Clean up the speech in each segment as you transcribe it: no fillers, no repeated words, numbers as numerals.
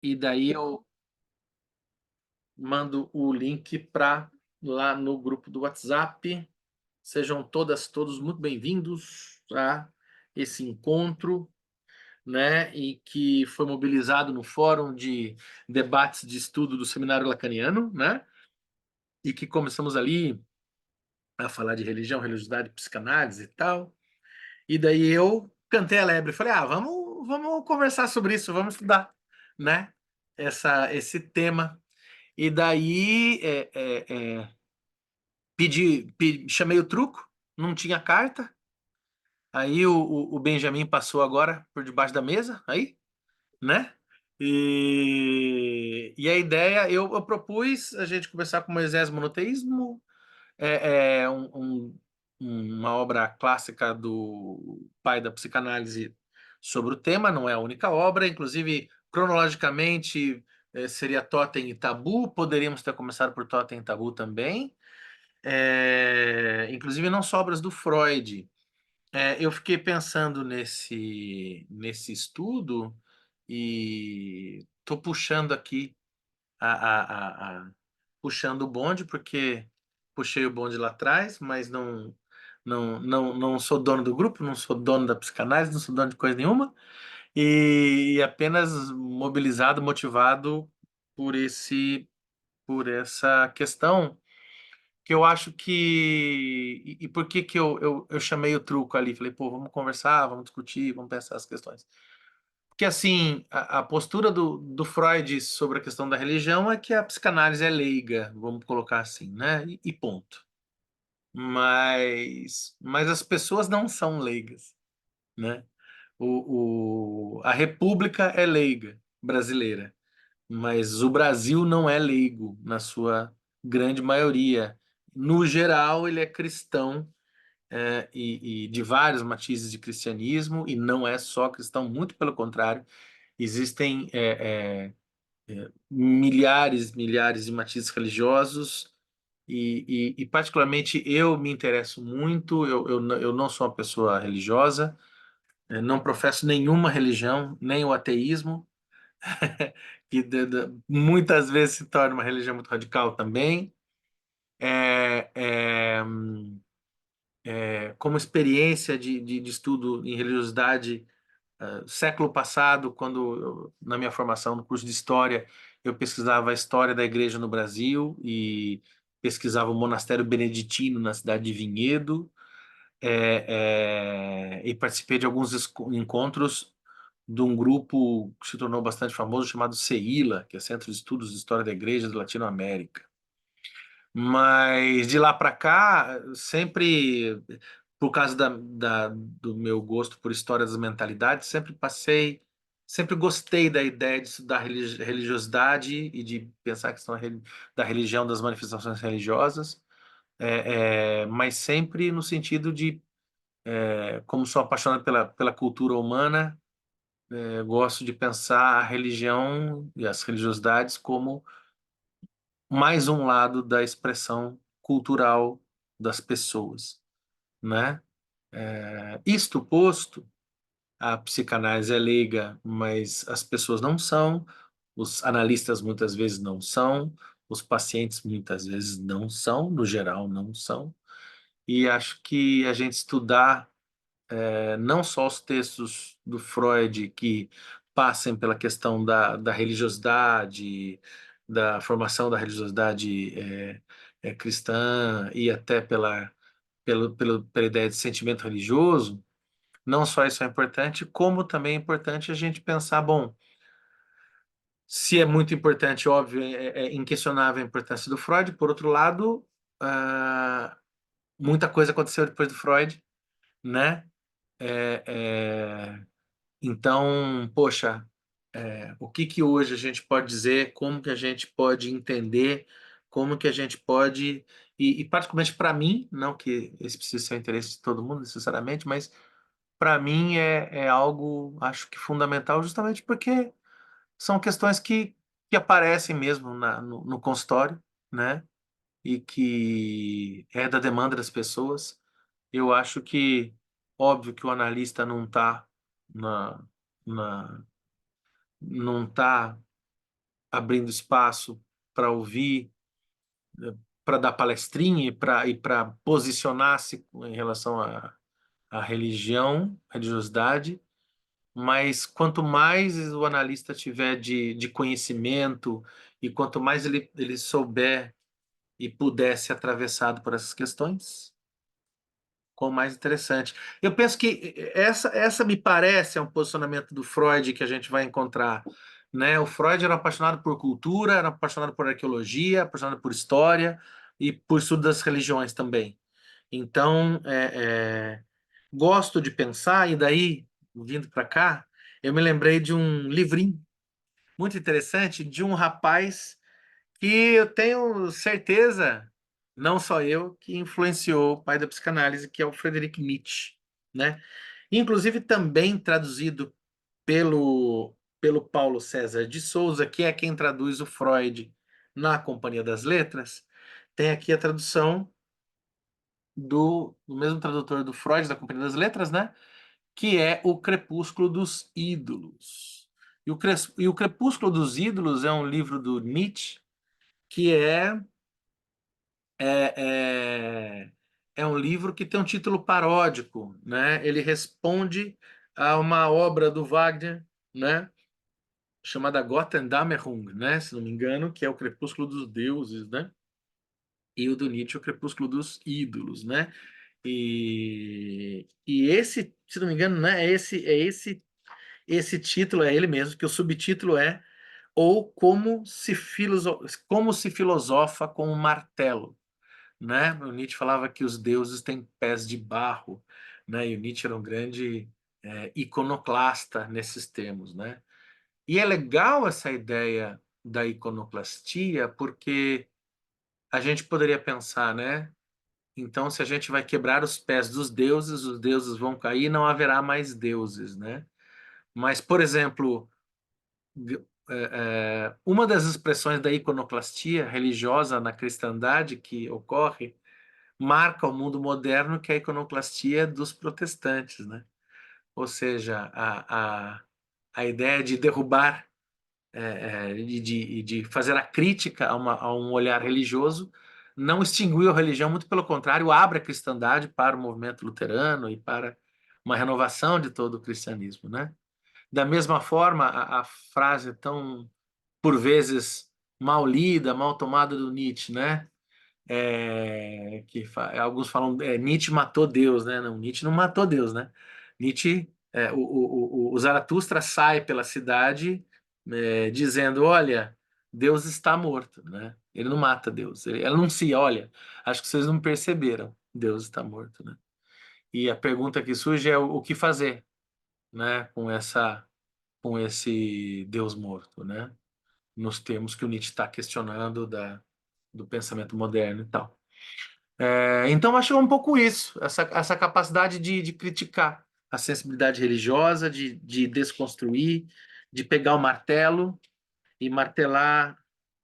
e daí eu mando o link para lá no grupo do WhatsApp. Sejam todas, todos muito bem-vindos a esse encontro, né, e que foi mobilizado no Fórum de Debates de Estudo do Seminário Lacaniano, né, e que começamos ali a falar de religião, religiosidade, psicanálise e tal. E daí eu cantei a lebre, falei, vamos conversar sobre isso, vamos estudar, né, esse tema. E daí chamei o truco, não tinha carta. Aí o Benjamin passou agora por debaixo da mesa, aí, né? E a ideia, eu propus a gente começar com Moisés Monoteísmo, uma obra clássica do pai da psicanálise sobre o tema, não é a única obra, inclusive, cronologicamente, seria Totem e Tabu, poderíamos ter começado por Totem e Tabu também, inclusive não só obras do Freud. Eu fiquei pensando nesse estudo e estou puxando aqui puxando o bonde, porque puxei o bonde lá atrás, mas não sou dono do grupo, não sou dono da psicanálise, não sou dono de coisa nenhuma, e apenas mobilizado, motivado por por essa questão que eu acho que. E por que que eu chamei o truco ali? Falei, pô, vamos conversar, vamos discutir, vamos pensar as questões. Porque, assim, a postura do Freud sobre a questão da religião é que a psicanálise é leiga, vamos colocar assim, né? E ponto. Mas as pessoas não são leigas, né? A República é leiga brasileira, mas o Brasil não é leigo na sua grande maioria. No geral, ele é cristão, e de vários matizes de cristianismo, e não é só cristão, muito pelo contrário. Existem milhares de matizes religiosos, e particularmente eu me interesso muito. Eu não sou uma pessoa religiosa, não professo nenhuma religião, nem o ateísmo, que muitas vezes se torna uma religião muito radical também. É, é, Como experiência de estudo em religiosidade, século passado, na minha formação no curso de História, eu pesquisava a história da igreja no Brasil e pesquisava o monastério beneditino na cidade de Vinhedo, e participei de alguns encontros de um grupo que se tornou bastante famoso, chamado CEILA, que é Centro de Estudos de História da Igreja de Latinoamérica. Mas de lá para cá, sempre, por causa do meu gosto por história das mentalidades, sempre gostei da ideia de estudar religiosidade e de pensar a questão da religião, das manifestações religiosas, mas sempre no sentido de, como sou apaixonado pela cultura humana, gosto de pensar a religião e as religiosidades como mais um lado da expressão cultural das pessoas, né? Isto posto, a psicanálise é leiga, mas as pessoas não são, os analistas muitas vezes não são, os pacientes muitas vezes não são, no geral não são, e acho que a gente estudar, não só os textos do Freud que passem pela questão da religiosidade, da formação da religiosidade cristã, e até pela ideia de sentimento religioso, não só isso é importante, como também é importante a gente pensar, bom, se é muito importante, óbvio, é inquestionável a importância do Freud. Por outro lado, ah, muita coisa aconteceu depois do Freud, né? É, é, Então, poxa, o que que hoje a gente pode dizer, como que a gente pode entender, como que a gente pode, e particularmente para mim, não que esse precise ser o interesse de todo mundo necessariamente, mas para mim é algo, acho que fundamental, justamente porque são questões que aparecem mesmo no consultório, né? E que é da demanda das pessoas. Eu acho que, óbvio que o analista na, não está abrindo espaço para ouvir, para dar palestrinha e para posicionar-se em relação à religião, religiosidade, mas quanto mais o analista tiver de conhecimento e quanto mais ele souber e puder ser atravessado por essas questões, com mais interessante. Eu penso que essa me parece é um posicionamento do Freud que a gente vai encontrar, né? O Freud era apaixonado por cultura, era apaixonado por arqueologia, apaixonado por história e por estudo das religiões também. Então, gosto de pensar, e daí, vindo para cá, eu me lembrei de um livrinho muito interessante de um rapaz que eu tenho certeza, não só eu, que influenciou o pai da psicanálise, que é o Friedrich Nietzsche, né? Inclusive também traduzido pelo Paulo César de Souza, que é quem traduz o Freud na Companhia das Letras, tem aqui a tradução do mesmo tradutor do Freud da Companhia das Letras, né? Que é O Crepúsculo dos Ídolos. E o Crepúsculo dos Ídolos é um livro do Nietzsche que é, é um livro que tem um título paródico, né? Ele responde a uma obra do Wagner, né? Chamada Götterdämmerung, né? Se não me engano, que é o Crepúsculo dos Deuses, né? E o do Nietzsche, o Crepúsculo dos Ídolos, né? E esse, se não me engano, né? Esse título é ele mesmo, que o subtítulo é Ou como se filosofa com um martelo, né? O Nietzsche falava que os deuses têm pés de barro, né? E o Nietzsche era um grande iconoclasta nesses termos, né? E é legal essa ideia da iconoclastia, porque a gente poderia pensar, né? Então, se a gente vai quebrar os pés dos deuses, os deuses vão cair, não haverá mais deuses, né? Mas, por exemplo, uma das expressões da iconoclastia religiosa na cristandade que ocorre marca o mundo moderno, que é a iconoclastia dos protestantes, né? Ou seja, a ideia de derrubar, de fazer a crítica a um olhar religioso, não extinguiu a religião, muito pelo contrário, abre a cristandade para o movimento luterano e para uma renovação de todo o cristianismo, né? Da mesma forma, a frase tão, por vezes, mal lida, mal tomada do Nietzsche, né? Alguns falam Nietzsche matou Deus, né? Não, Nietzsche não matou Deus, né? Nietzsche, o Zaratustra sai pela cidade dizendo, olha, Deus está morto, né? Ele não mata Deus, ele anuncia, olha, acho que vocês não perceberam, Deus está morto, né? E a pergunta que surge é o que fazer, né? Com esse Deus morto, né? Nos termos que o Nietzsche está questionando do pensamento moderno e tal. Então, acho um pouco isso, essa capacidade de criticar a sensibilidade religiosa, de desconstruir, de pegar o martelo e martelar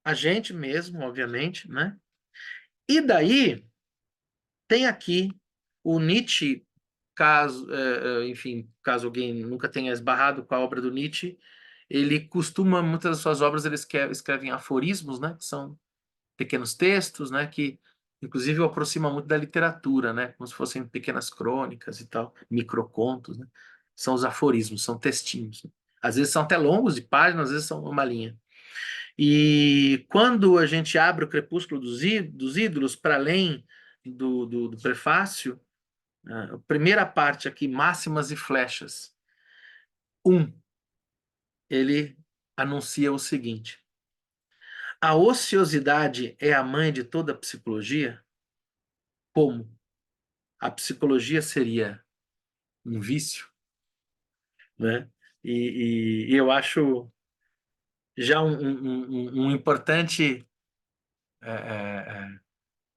a gente mesmo, obviamente, né? E daí tem aqui o Nietzsche, enfim, caso alguém nunca tenha esbarrado com a obra do Nietzsche, ele costuma, muitas das suas obras, ele escreve em aforismos, né? Que são pequenos textos, né, que inclusive o aproxima muito da literatura, né, como se fossem pequenas crônicas e tal, microcontos, né? São os aforismos, são textinhos. Às vezes são até longos de páginas, às vezes são uma linha. E quando a gente abre o Crepúsculo dos Ídolos, para além do prefácio, a primeira parte aqui, Máximas e Flechas, ele anuncia o seguinte: a ociosidade é a mãe de toda a psicologia? Como? A psicologia seria um vício, né? E eu acho já um importante é, é,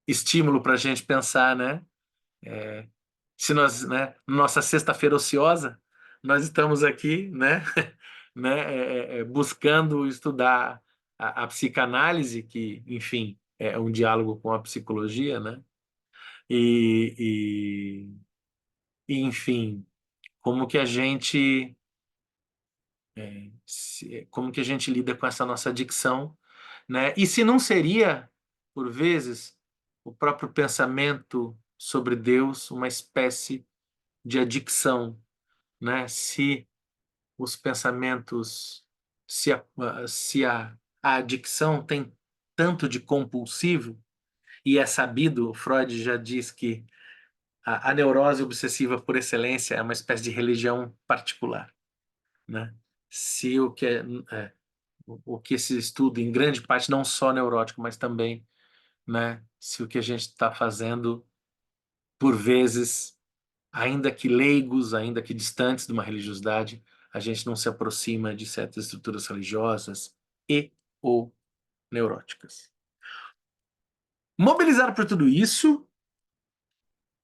estímulo para a gente pensar, né? Se nós, né, nossa sexta-feira ociosa, nós estamos aqui, né, buscando estudar a psicanálise, que, enfim, é um diálogo com a psicologia, né? E enfim, como que a gente Como que a gente lida com essa nossa adicção, né? E se não seria, por vezes, o próprio pensamento sobre Deus uma espécie de adicção, né? Se os pensamentos, se a adicção tem tanto de compulsivo, e é sabido, Freud já diz que a neurose obsessiva por excelência é uma espécie de religião particular, né? Se o que o que se estuda em grande parte não só neurótico, mas também, né? Se o que a gente está fazendo, por vezes, ainda que leigos, ainda que distantes de uma religiosidade, a gente não se aproxima de certas estruturas religiosas e ou neuróticas. Mobilizado por tudo isso,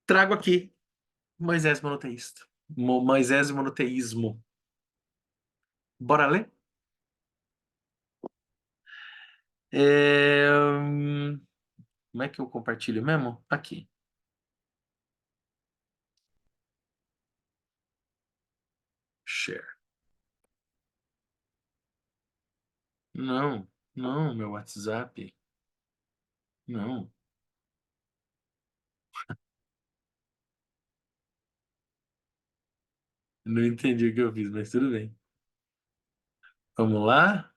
trago aqui Moisés monoteísta. Moisés e monoteísmo. Bora ler? Como é que eu compartilho mesmo? Aqui. Share. Não, não, meu WhatsApp. Não, não entendi o que eu fiz, mas tudo bem. Vamos lá?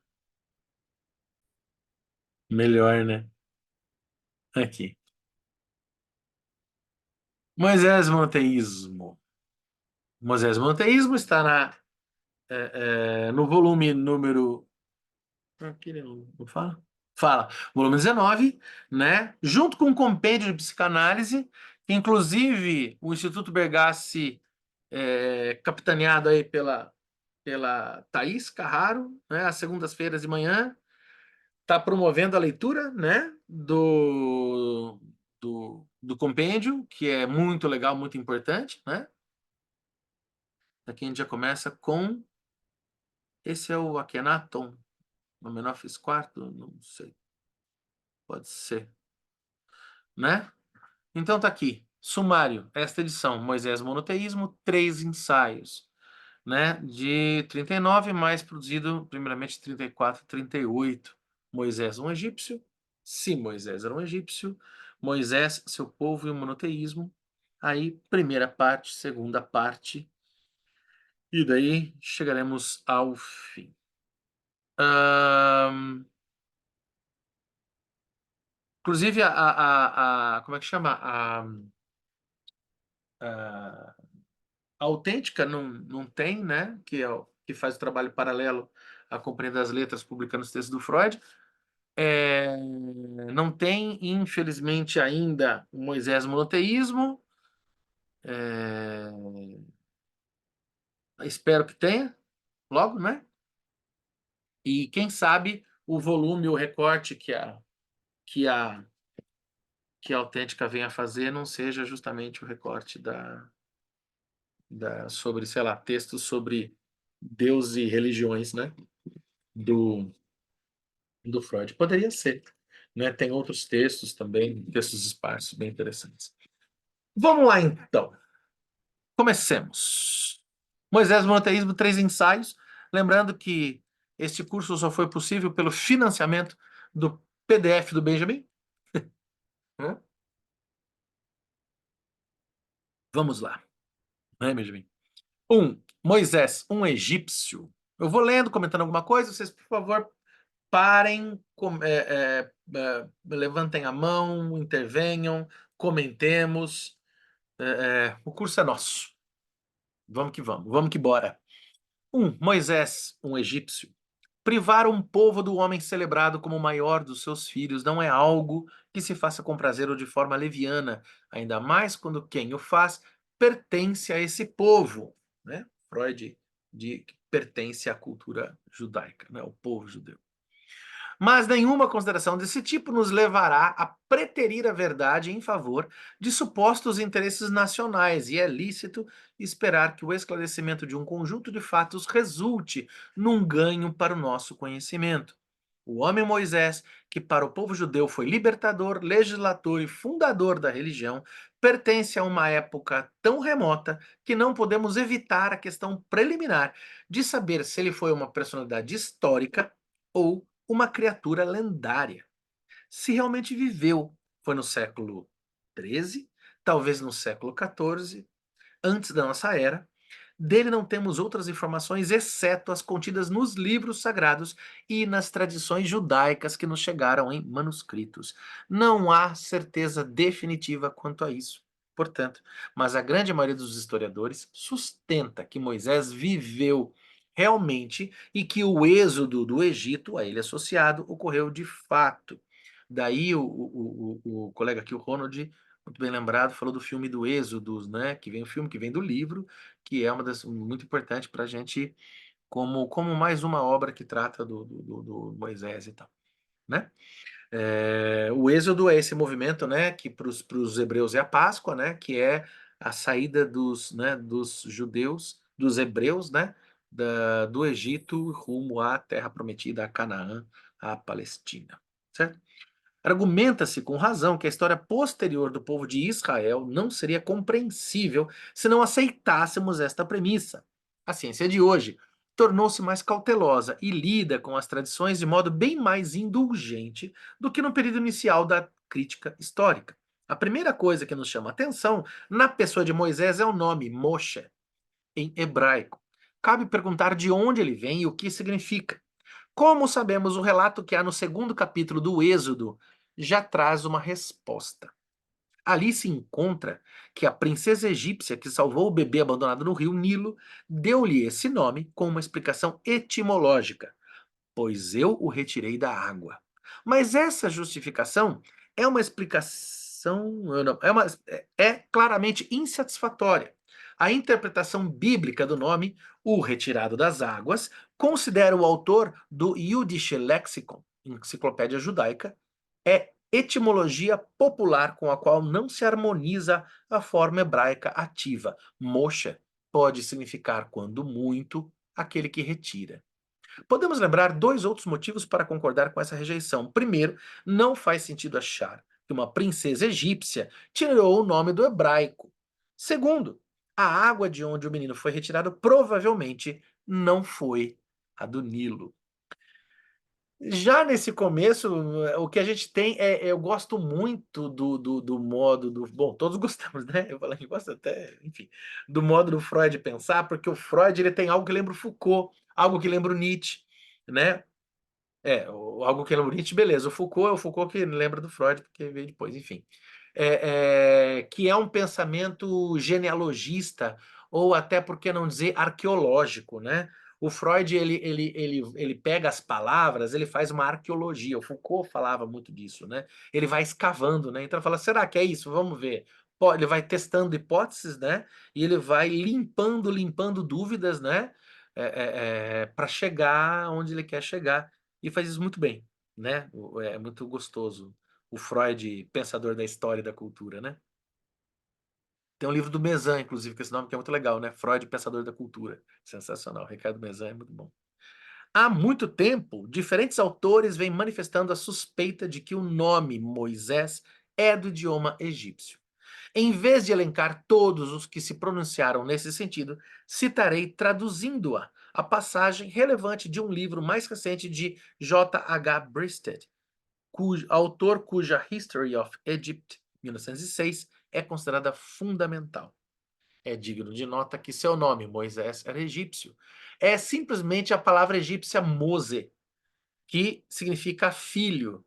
Melhor, né? Aqui. Moisés monoteísmo. Moisés monoteísmo está no volume número. Aqui não fala? Fala. Volume 19, né? Junto com um compêndio de psicanálise, que inclusive o Instituto Bergassi, capitaneado aí pela Thaís Carraro, né? Às segundas-feiras de manhã, está promovendo a leitura, né? Do compêndio, que é muito legal, muito importante, né? Aqui a gente já começa com. Esse é o Akhenaton, no menor fez quarto? Não sei. Pode ser, né? Então tá aqui. Sumário, esta edição, Moisés Monoteísmo, 3 ensaios, né? De 39, mais produzido primeiramente 34 e 38. Moisés, um egípcio. Se Moisés era um egípcio, Moisés, seu povo e o monoteísmo. Aí, primeira parte, segunda parte, e daí chegaremos ao fim. Ahn, Inclusive, como é que chama? A Autêntica não tem, né? Que que faz o trabalho paralelo à Companhia das Letras, publicando os textos do Freud. Não tem, infelizmente, ainda o Moisés Monoteísmo. É, Espero que tenha, logo, né? E quem sabe o volume, o recorte que a, que a Autêntica venha a fazer não seja justamente o recorte sobre, sei lá, textos sobre Deus e religiões, né? Do, do Freud. Poderia ser, né? Tem outros textos também, textos esparsos, bem interessantes. Vamos lá, então. Comecemos. Moisés Monoteísmo, 3 ensaios. Lembrando que este curso só foi possível pelo financiamento do PDF do Benjamin. Né? Vamos lá, né, Benjamin? Moisés, um egípcio. Eu vou lendo, comentando alguma coisa. Vocês, por favor, parem, levantem a mão, intervenham, comentemos. O curso é nosso. Vamos que vamos, vamos que bora. Moisés, um egípcio. Privar um povo do homem celebrado como o maior dos seus filhos não é algo que se faça com prazer ou de forma leviana, ainda mais quando quem o faz pertence a esse povo, né? Freud que pertence à cultura judaica, né? O povo judeu. Mas nenhuma consideração desse tipo nos levará a preterir a verdade em favor de supostos interesses nacionais, e é lícito esperar que o esclarecimento de um conjunto de fatos resulte num ganho para o nosso conhecimento. O homem Moisés, que para o povo judeu foi libertador, legislador e fundador da religião, pertence a uma época tão remota que não podemos evitar a questão preliminar de saber se ele foi uma personalidade histórica ou uma criatura lendária. Se realmente viveu, foi no século XIII, talvez no século XIV, antes da nossa era. Dele não temos outras informações exceto as contidas nos livros sagrados e nas tradições judaicas que nos chegaram em manuscritos. Não há certeza definitiva quanto a isso. Portanto, mas a grande maioria dos historiadores sustenta que Moisés viveu realmente e que o êxodo do Egito, a ele associado, ocorreu de fato. Daí o colega aqui, o Ronald, muito bem lembrado, falou do filme do Êxodo, né? Que vem o filme que vem do livro, que é uma das muito importante para a gente como mais uma obra que trata do Moisés e tal, né? O Êxodo é esse movimento, né? Que para os hebreus é a Páscoa, né? Que é a saída dos judeus, dos hebreus, né? Do Egito rumo à Terra Prometida, a Canaã, a Palestina, certo? Argumenta-se com razão que a história posterior do povo de Israel não seria compreensível se não aceitássemos esta premissa. A ciência de hoje tornou-se mais cautelosa e lida com as tradições de modo bem mais indulgente do que no período inicial da crítica histórica. A primeira coisa que nos chama a atenção na pessoa de Moisés é o nome Moshe, em hebraico. Cabe perguntar de onde ele vem e o que significa. Como sabemos, o relato que há no segundo capítulo do Êxodo já traz uma resposta. Ali se encontra que a princesa egípcia que salvou o bebê abandonado no rio Nilo deu-lhe esse nome com uma explicação etimológica, pois eu o retirei da água. Mas essa justificação é uma explicação, não, é claramente insatisfatória. A interpretação bíblica do nome, o retirado das águas, considera o autor do Yiddish Lexicon, enciclopédia judaica, é etimologia popular com a qual não se harmoniza a forma hebraica ativa. Moshe pode significar, quando muito, aquele que retira. Podemos lembrar dois outros motivos para concordar com essa rejeição. Primeiro, não faz sentido achar que uma princesa egípcia tirou o nome do hebraico. Segundo, a água de onde o menino foi retirado provavelmente não foi a do Nilo. Já nesse começo, o que a gente tem eu gosto muito do modo do. Bom, todos gostamos, né? Eu falo que gosto até, enfim, do modo do Freud pensar, porque o Freud ele tem algo que lembra o Foucault, algo que lembra o Nietzsche, né? Algo que lembra o Nietzsche, beleza. O Foucault é o Foucault que lembra do Freud, porque veio depois, enfim. Que é um pensamento genealogista, ou até, por que não dizer, arqueológico, né? O Freud, ele pega as palavras, ele faz uma arqueologia. O Foucault falava muito disso, né? Ele vai escavando, né? Então, ele fala, será que é isso? Vamos ver. Ele vai testando hipóteses, né? E ele vai limpando dúvidas, né? Para chegar onde ele quer chegar. E faz isso muito bem, né? É muito gostoso. O Freud, pensador da história e da cultura, né? Tem um livro do Mezan, inclusive, com esse nome que é muito legal, né? Freud, pensador da cultura. Sensacional. Ricardo Mezan é muito bom. Há muito tempo, diferentes autores vêm manifestando a suspeita de que o nome Moisés é do idioma egípcio. Em vez de elencar todos os que se pronunciaram nesse sentido, citarei, traduzindo-a, a passagem relevante de um livro mais recente de J. H. Bristed, autor cuja History of Egypt, 1906, é considerada fundamental. É digno de nota que seu nome, Moisés, era egípcio. É simplesmente a palavra egípcia Mose, que significa filho.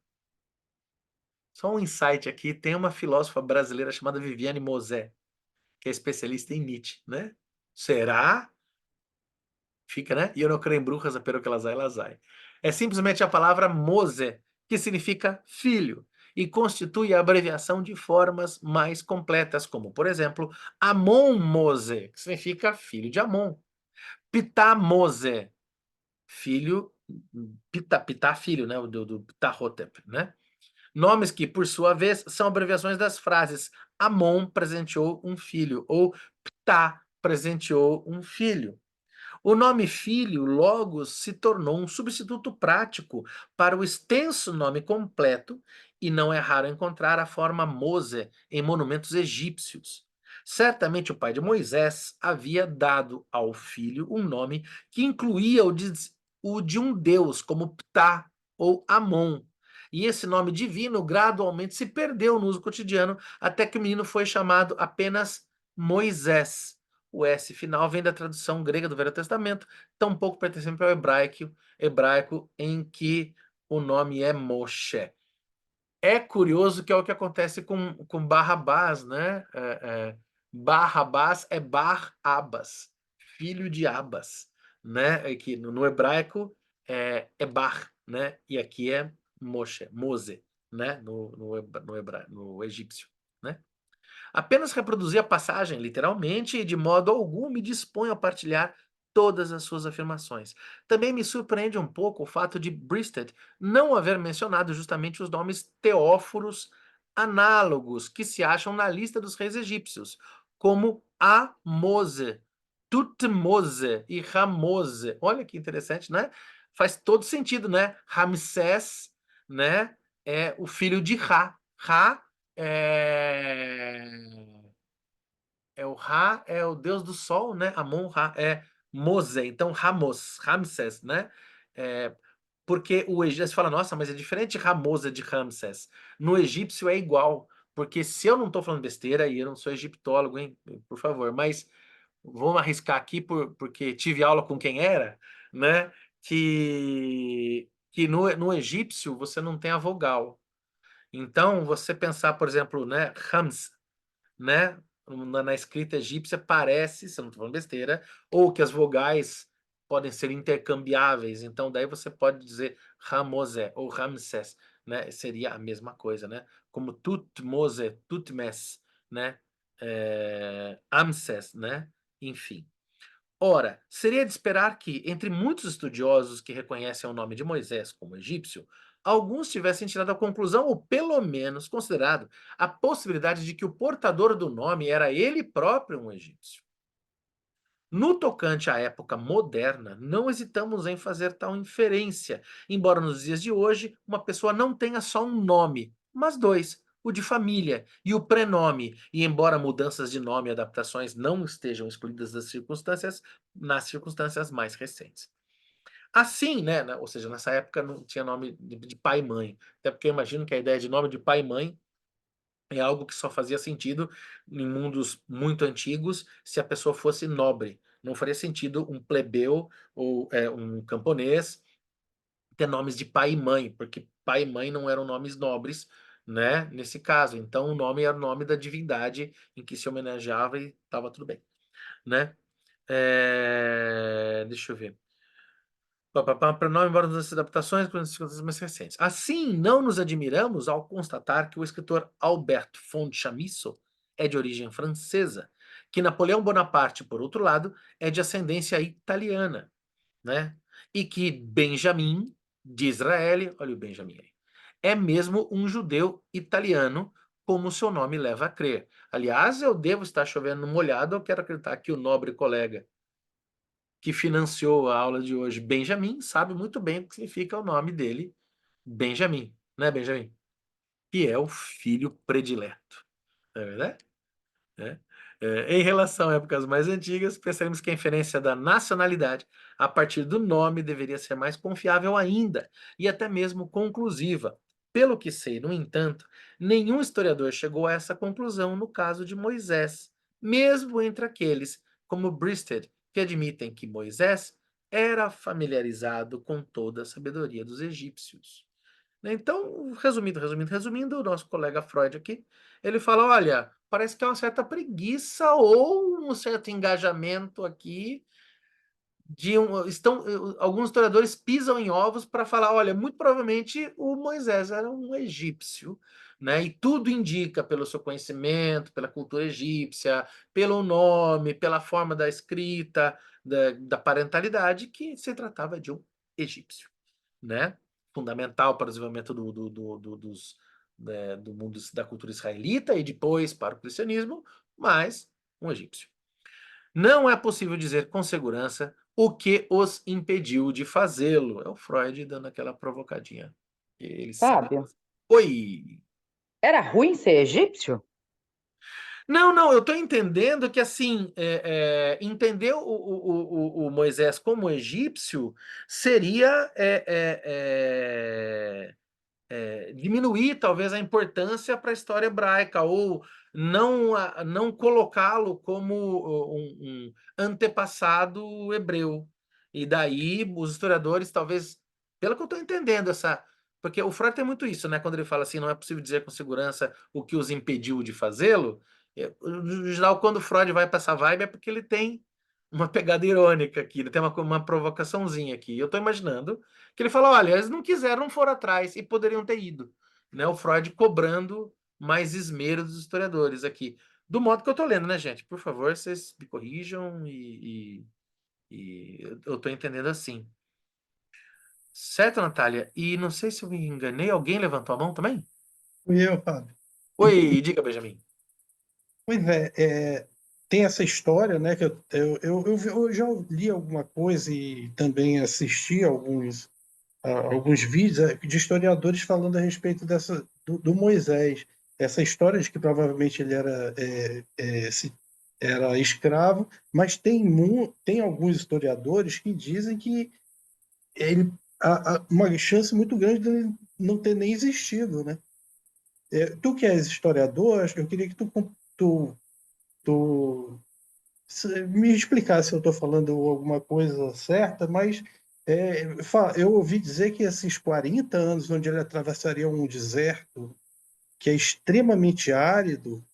Só um insight aqui, tem uma filósofa brasileira chamada Viviane Mosé, que é especialista em Nietzsche, né? Será? Fica, né? E eu não creio em bruxas, pero que elas ai. É simplesmente a palavra Mose, que significa filho, e constitui a abreviação de formas mais completas, como, por exemplo, Amon Mose, que significa filho de Amon. Pitá Mose, filho, Pitá filho, né? Do Ptahhotep, né? Nomes que, por sua vez, são abreviações das frases Amon presenteou um filho ou Ptah presenteou um filho. O nome filho, logos, se tornou um substituto prático para o extenso nome completo, e não é raro encontrar a forma Mose em monumentos egípcios. Certamente o pai de Moisés havia dado ao filho um nome que incluía o de um deus, como Ptah ou Amon. E esse nome divino gradualmente se perdeu no uso cotidiano, até que o menino foi chamado apenas Moisés. O S final vem da tradução grega do Velho Testamento, tampouco pertencente ao hebraico em que o nome é Moshe. É curioso que é o que acontece com Barrabás, né? Barrabás é Bar-Abas, filho de Abas, né? Que no hebraico é Bar, né? E aqui é Moshe, Mose, né? No egípcio, né? Apenas reproduzir a passagem literalmente e de modo algum me disponho a partilhar todas as suas afirmações. Também me surpreende um pouco o fato de Bristed não haver mencionado justamente os nomes teóforos análogos que se acham na lista dos reis egípcios, como Amose, Tutmose e Ramose. Olha que interessante, né? Faz todo sentido, né? Ramsés, né? É o filho de Ra. Ra é, é o Ra, é o deus do sol, né? Amon-Ra é Mose, então Ramos, Ramsés, né? É, porque o egípcio fala, nossa, mas é diferente Ramosa de Ramsés. No egípcio é igual, porque se eu não estou falando besteira, e eu não sou egiptólogo, hein? Por favor, mas vamos arriscar aqui porque tive aula com quem era, né? Que no egípcio você não tem a vogal. Então, você pensar, por exemplo, né, Rams, né, na escrita egípcia parece, se eu não estou falando besteira, ou que as vogais podem ser intercambiáveis. Então, daí você pode dizer Ramosé ou Ramsés, né? Seria a mesma coisa, né? Como Tutmose, Tutmes, né? Amses, né? Enfim. Ora, seria de esperar que, entre muitos estudiosos que reconhecem o nome de Moisés como egípcio, alguns tivessem tirado a conclusão, ou pelo menos considerado, a possibilidade de que o portador do nome era ele próprio um egípcio. No tocante à época moderna, não hesitamos em fazer tal inferência, embora nos dias de hoje uma pessoa não tenha só um nome, mas dois, o de família e o prenome, e embora mudanças de nome e adaptações não estejam excluídas nas circunstâncias mais recentes. Assim, né, ou seja, nessa época não tinha nome de pai e mãe, até porque eu imagino que a ideia de nome de pai e mãe é algo que só fazia sentido em mundos muito antigos se a pessoa fosse nobre. Não faria sentido um plebeu ou um camponês ter nomes de pai e mãe, porque pai e mãe não eram nomes nobres, né? Nesse caso. Então o nome era o nome da divindade em que se homenageava e estava tudo bem, né? Deixa eu ver. Para não embora das adaptações com as circunstâncias mais recentes. Assim, não nos admiramos ao constatar que o escritor Albert von Chamisso é de origem francesa, que Napoleão Bonaparte, por outro lado, é de ascendência italiana, né? E que Benjamin de Israel, olha o Benjamin aí, é mesmo um judeu italiano, como seu nome leva a crer. Aliás, eu devo estar chovendo no molhado, eu quero acreditar que o nobre colega que financiou a aula de hoje, Benjamin, sabe muito bem o que significa o nome dele, Benjamin, né, Benjamin? Que é o filho predileto, não é verdade? Né? Em relação a épocas mais antigas, pensaremos que a inferência da nacionalidade a partir do nome deveria ser mais confiável ainda e até mesmo conclusiva. Pelo que sei, no entanto, nenhum historiador chegou a essa conclusão no caso de Moisés, mesmo entre aqueles, como Bristed, que admitem que Moisés era familiarizado com toda a sabedoria dos egípcios. Então, resumindo, o nosso colega Freud aqui, ele fala, olha, parece que é uma certa preguiça ou um certo engajamento aqui alguns historiadores pisam em ovos para falar, olha, muito provavelmente o Moisés era um egípcio, né? E tudo indica pelo seu conhecimento, pela cultura egípcia, pelo nome, pela forma da escrita, da parentalidade, que se tratava de um egípcio, né? Fundamental para o desenvolvimento do mundo da cultura israelita e depois para o cristianismo, mas um egípcio. Não é possível dizer com segurança o que os impediu de fazê-lo. É o Freud dando aquela provocadinha. Ele sabe. Fábio, Oi! era ruim ser egípcio? Não, não, eu estou entendendo que, assim, entender o Moisés como egípcio seria diminuir talvez a importância para a história hebraica ou não colocá-lo como um antepassado hebreu. E daí os historiadores talvez, pelo que eu estou entendendo, essa porque o Freud tem muito isso, né? Quando ele fala assim, não é possível dizer com segurança o que os impediu de fazê-lo. No geral, quando o Freud vai para essa vibe é porque ele tem uma pegada irônica aqui, ele tem uma provocaçãozinha aqui. Eu estou imaginando que ele fala, olha, eles não quiseram, não foram atrás e poderiam ter ido, né? O Freud cobrando mais esmero dos historiadores aqui. Do modo que eu tô lendo, né, gente? Por favor, vocês me corrijam e eu tô entendendo assim. Certo, Natália? E não sei se eu me enganei, alguém levantou a mão também? Fui eu, Fábio. Oi, diga, Benjamin. Pois é, tem essa história, né, que eu já li alguma coisa e também assisti alguns vídeos de historiadores falando a respeito do Moisés. Essa história de que provavelmente ele era escravo, mas tem alguns historiadores que dizem que ele, há uma chance muito grande de ele não ter nem existido, né? Tu que és historiador, eu queria que tu tu me explicar se eu estou falando alguma coisa certa, mas eu ouvi dizer que esses 40 anos onde ele atravessaria um deserto que é extremamente árido,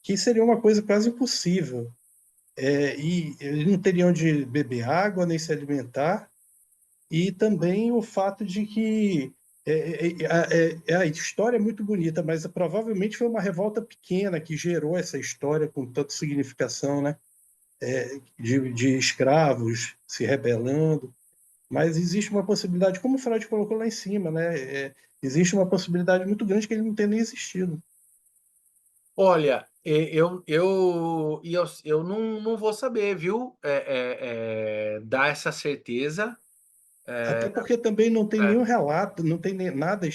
que seria uma coisa quase impossível. E ele não teria onde beber água nem se alimentar, e também o fato de que a história é muito bonita, mas provavelmente foi uma revolta pequena que gerou essa história com tanta significação, né? De escravos se rebelando, mas existe uma possibilidade, como o Freud colocou lá em cima, né? Existe uma possibilidade muito grande que ele não tenha nem existido. Olha, eu não vou saber, viu? Dar essa certeza. Até porque também não tem É, nenhum relato, não tem nem nada,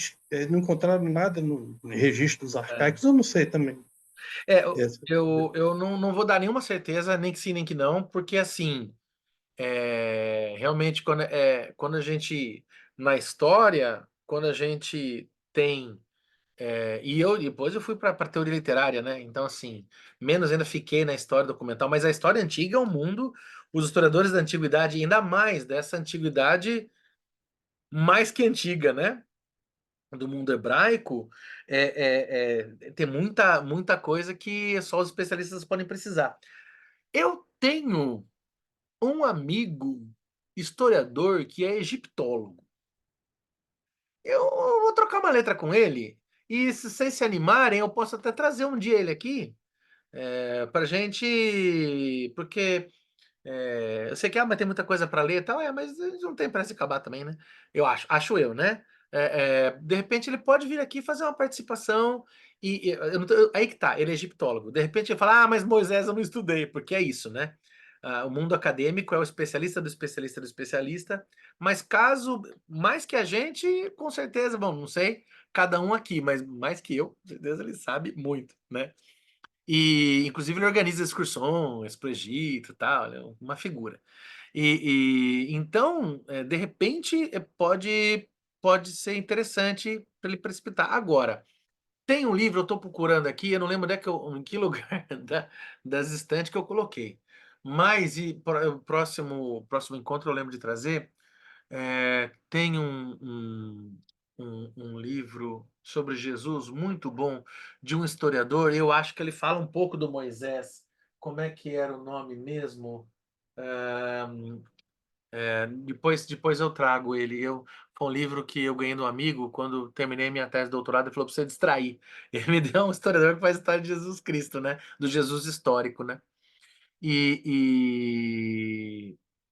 não encontraram nada no registros é. arcaicos, eu não sei também. É, Essa- eu não vou dar nenhuma certeza, nem que sim, nem que não, porque assim, realmente quando a gente, na história, quando a gente tem, e eu depois eu fui para a teoria literária, né? Então, assim, menos ainda fiquei na história documental, mas a história antiga é um mundo, os historiadores da antiguidade, ainda mais dessa antiguidade mais que antiga, né? Do mundo hebraico, tem muita coisa que só os especialistas podem precisar. Eu tenho um amigo historiador que é egiptólogo. Eu vou trocar uma letra com ele e se vocês se animarem, eu posso até trazer um dia ele aqui para gente, porque eu sei que mas tem muita coisa para ler e tal, mas a gente não tem pressa de acabar também, né? Eu acho eu, né? De repente ele pode vir aqui fazer uma participação eu não aí que tá, ele é egiptólogo. De repente ele fala, mas Moisés eu não estudei, porque é isso, né? O mundo acadêmico é o especialista do especialista do especialista, mas caso mais que a gente, com certeza, bom, não sei, cada um aqui, mas mais que eu, com certeza ele sabe muito, né? E, inclusive, ele organiza excursões para o Egito e tal, ele é uma figura. Então, de repente, pode ser interessante para ele precipitar. Agora, tem um livro, eu estou procurando aqui, eu não lembro onde é em que lugar das estantes que eu coloquei. Mas, o próximo encontro eu lembro de trazer. Tem um livro sobre Jesus muito bom de um historiador. Eu acho que ele fala um pouco do Moisés. Como é que era o nome mesmo? É, depois eu trago ele. Foi um livro que eu ganhei de um amigo quando terminei minha tese de doutorado. Ele falou para você distrair. Ele me deu um historiador que faz história de Jesus Cristo, né? Do Jesus histórico, né? E,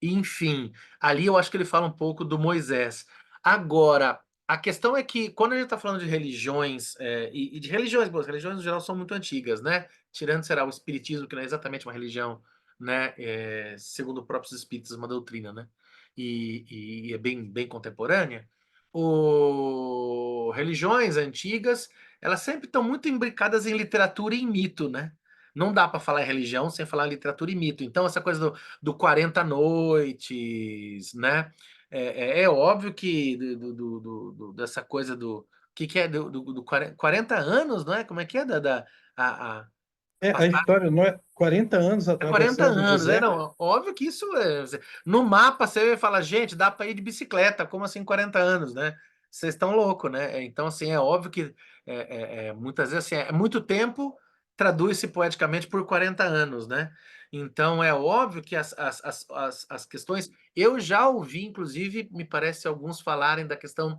enfim, ali eu acho que ele fala um pouco do Moisés. Agora, a questão é que quando a gente está falando de religiões, e de religiões, boas, religiões no geral são muito antigas, né? Tirando, será, o Espiritismo, que não é exatamente uma religião né? Segundo os próprios espíritos, uma doutrina, né? E é bem contemporânea. Religiões antigas, elas sempre estão muito imbricadas em literatura e em mito, né? Não dá para falar em religião sem falar em literatura e mito. Então, essa coisa do 40 noites, né? É óbvio que dessa coisa do. Que é? Do 40 anos, não é? Como é que é? A, A história não é 40 anos 40 atravessando o anos, deserto? não. Óbvio que isso é. No mapa você vai falar, gente, dá para ir de bicicleta, como assim 40 anos, né? Vocês estão loucos, né? Então, assim, é óbvio que muitas vezes assim, é muito tempo, traduz-se poeticamente por 40 anos, né? Então é óbvio que as questões. Eu já ouvi, inclusive, me parece alguns falarem da questão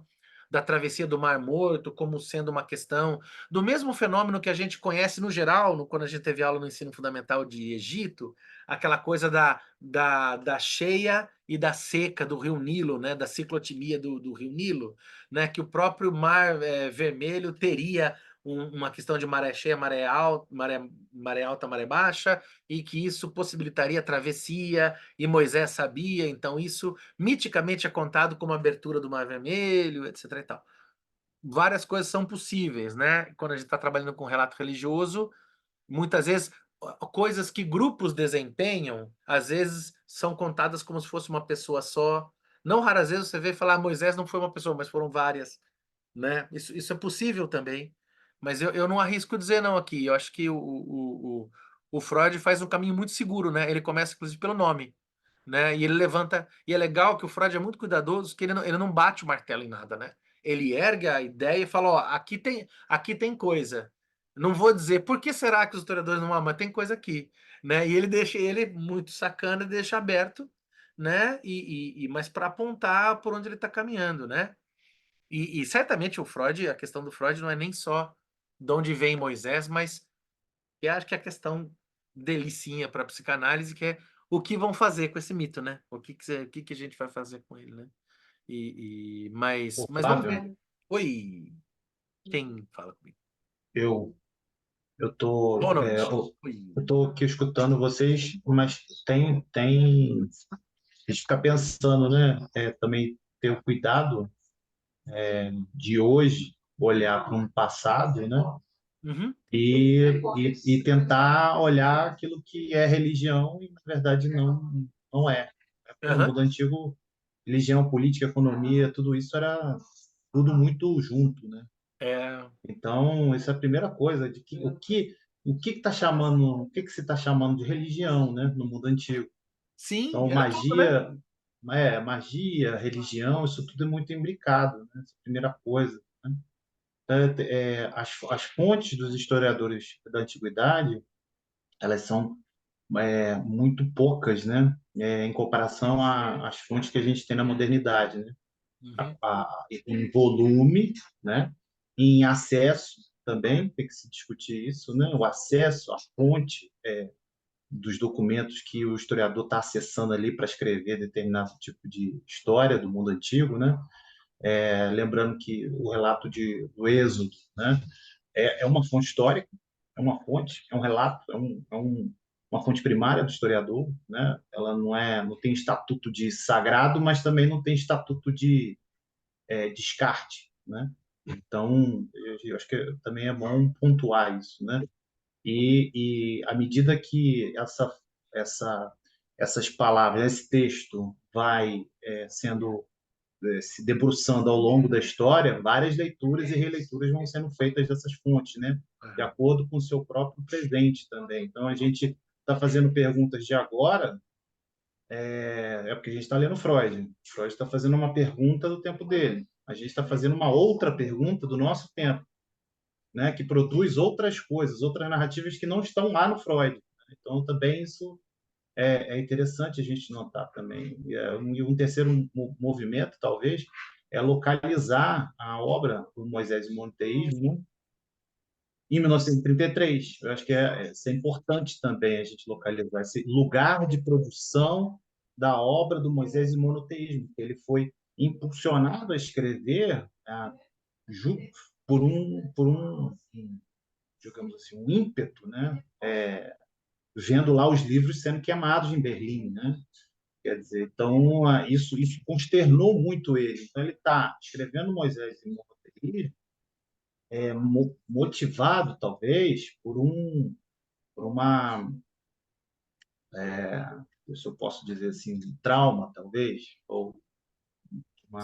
da travessia do Mar Morto como sendo uma questão do mesmo fenômeno que a gente conhece no geral, quando a gente teve aula no ensino fundamental de Egito, aquela coisa da cheia e da seca do Rio Nilo, né, da ciclotimia do Rio Nilo, né, que o próprio Mar Vermelho teria uma questão de maré cheia, maré alta, maré baixa, e que isso possibilitaria a travessia, e Moisés sabia, então isso miticamente é contado como a abertura do Mar Vermelho, etc. e tal. Várias coisas são possíveis, né? Quando a gente está trabalhando com relato religioso, muitas vezes coisas que grupos desempenham, às vezes são contadas como se fosse uma pessoa só. Não raras vezes você vê falar Moisés não foi uma pessoa, mas foram várias, né? Isso é possível também. Mas eu não arrisco dizer não aqui. Eu acho que o Freud faz um caminho muito seguro, né? Ele começa, inclusive, pelo nome, né? E ele levanta. E é legal que o Freud é muito cuidadoso, que ele não bate o martelo em nada, né? Ele ergue a ideia e fala: ó, aqui tem coisa. Não vou dizer por que será que os historiadores não amam, mas tem coisa aqui, né? E ele deixa ele muito sacana, deixa aberto, né? Mas para apontar por onde ele está caminhando, né? E certamente o Freud, a questão do Freud não é nem só de onde vem Moisés, mas eu acho que a questão delicinha para a psicanálise, que é o que vão fazer com esse mito, né? O que a gente vai fazer com ele, né? Mas, Ô, mas vamos Flávio, ver. Oi, quem fala comigo? eu eu tô Ronald. é, eu, Oi. eu tô aqui escutando vocês, mas tem a gente fica pensando, né? Também ter o cuidado de hoje olhar para um passado, né? Uhum, E tentar olhar aquilo que é religião e na verdade não é. Porque no aham, mundo antigo, religião, política, economia, tudo isso era tudo muito junto, né? é, Então, essa é a primeira coisa, de que o que está chamando, o que se está chamando de religião, né, no mundo antigo. sim, Então, era tudo, né? magia, religião, isso tudo é muito imbricado, né? Essa é a primeira coisa, né? As fontes dos historiadores da antiguidade, elas são muito poucas, né, em comparação às fontes que a gente tem na modernidade, né? Uhum, Em volume, né? Em acesso também, tem que se discutir isso, né? O acesso à fonte dos documentos que o historiador está acessando ali para escrever determinado tipo de história do mundo antigo, né? Lembrando que o relato do Êxodo, né? É uma fonte histórica, é uma fonte, é um relato, uma fonte primária do historiador, né? Ela não tem estatuto de sagrado, mas também não tem estatuto de descarte, né? Então, eu acho que também é bom pontuar isso, né? E à medida que essas palavras, esse texto vai sendo se debruçando ao longo da história, várias leituras e releituras vão sendo feitas dessas fontes, né? De é. acordo com o seu próprio presente também. Então, a gente está fazendo perguntas de agora, porque a gente está lendo Freud. Freud está fazendo uma pergunta do tempo dele. A gente está fazendo uma outra pergunta do nosso tempo, né? Que produz outras coisas, outras narrativas que não estão lá no Freud. Então, também isso é interessante a gente notar também. E um terceiro movimento, talvez, é localizar a obra do Moisés e o Monoteísmo em 1933. Eu acho que isso é importante também a gente localizar esse lugar de produção da obra do Moisés e o Monoteísmo. Ele foi impulsionado a escrever ju- por um, digamos assim, um ímpeto, né? vendo lá os livros sendo queimados em Berlim, né? Quer dizer, então isso consternou muito ele. Então ele está escrevendo Moisés e monoteísmo, motivado talvez por uma, se eu posso dizer assim, um trauma talvez, ou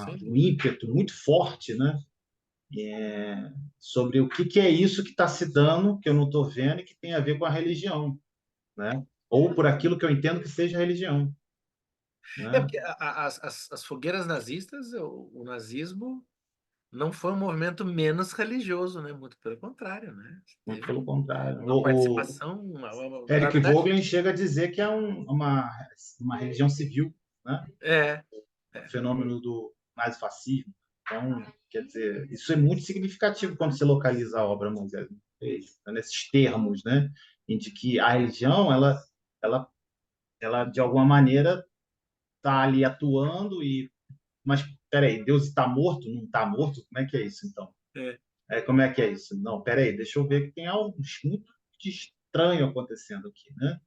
Sem um dúvida. ímpeto muito forte, né? Sobre o que é isso que está se dando, que eu não estou vendo e que tem a ver com a religião, né? Ou por aquilo que eu entendo que seja religião, É né? porque as fogueiras nazistas, o nazismo não foi um movimento menos religioso, né? Muito pelo contrário, né? Muito pelo Teve contrário. uma O participação, na Eric verdade, Voegelin chega a dizer que é uma religião civil, né? é, O é, fenômeno do nazifascismo. Então, quer dizer, isso é muito significativo quando você localiza a obra Moisés, né? Nesses termos, né? Em de que a religião, ela, ela de alguma maneira está ali atuando mas peraí, Deus está morto? Não está morto? Como é que é isso então? é. Como é que é isso? Não, peraí, deixa eu ver que tem algo muito estranho acontecendo aqui, né?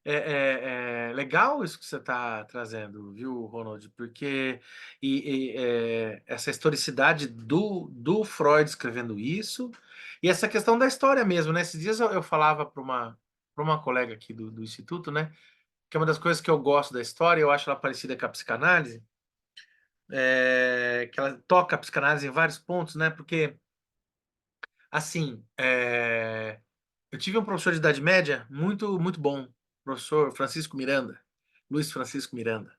É legal isso que você está trazendo, viu, Ronald? Porque essa historicidade do Freud escrevendo isso, e essa questão da história mesmo, né? Esses dias eu falava para uma colega aqui do Instituto, né? Que é uma das coisas que eu gosto da história, eu acho ela parecida com a psicanálise, que ela toca a psicanálise em vários pontos, né? Porque, assim, eu tive um professor de Idade Média muito bom, professor Francisco Miranda, Luiz Francisco Miranda.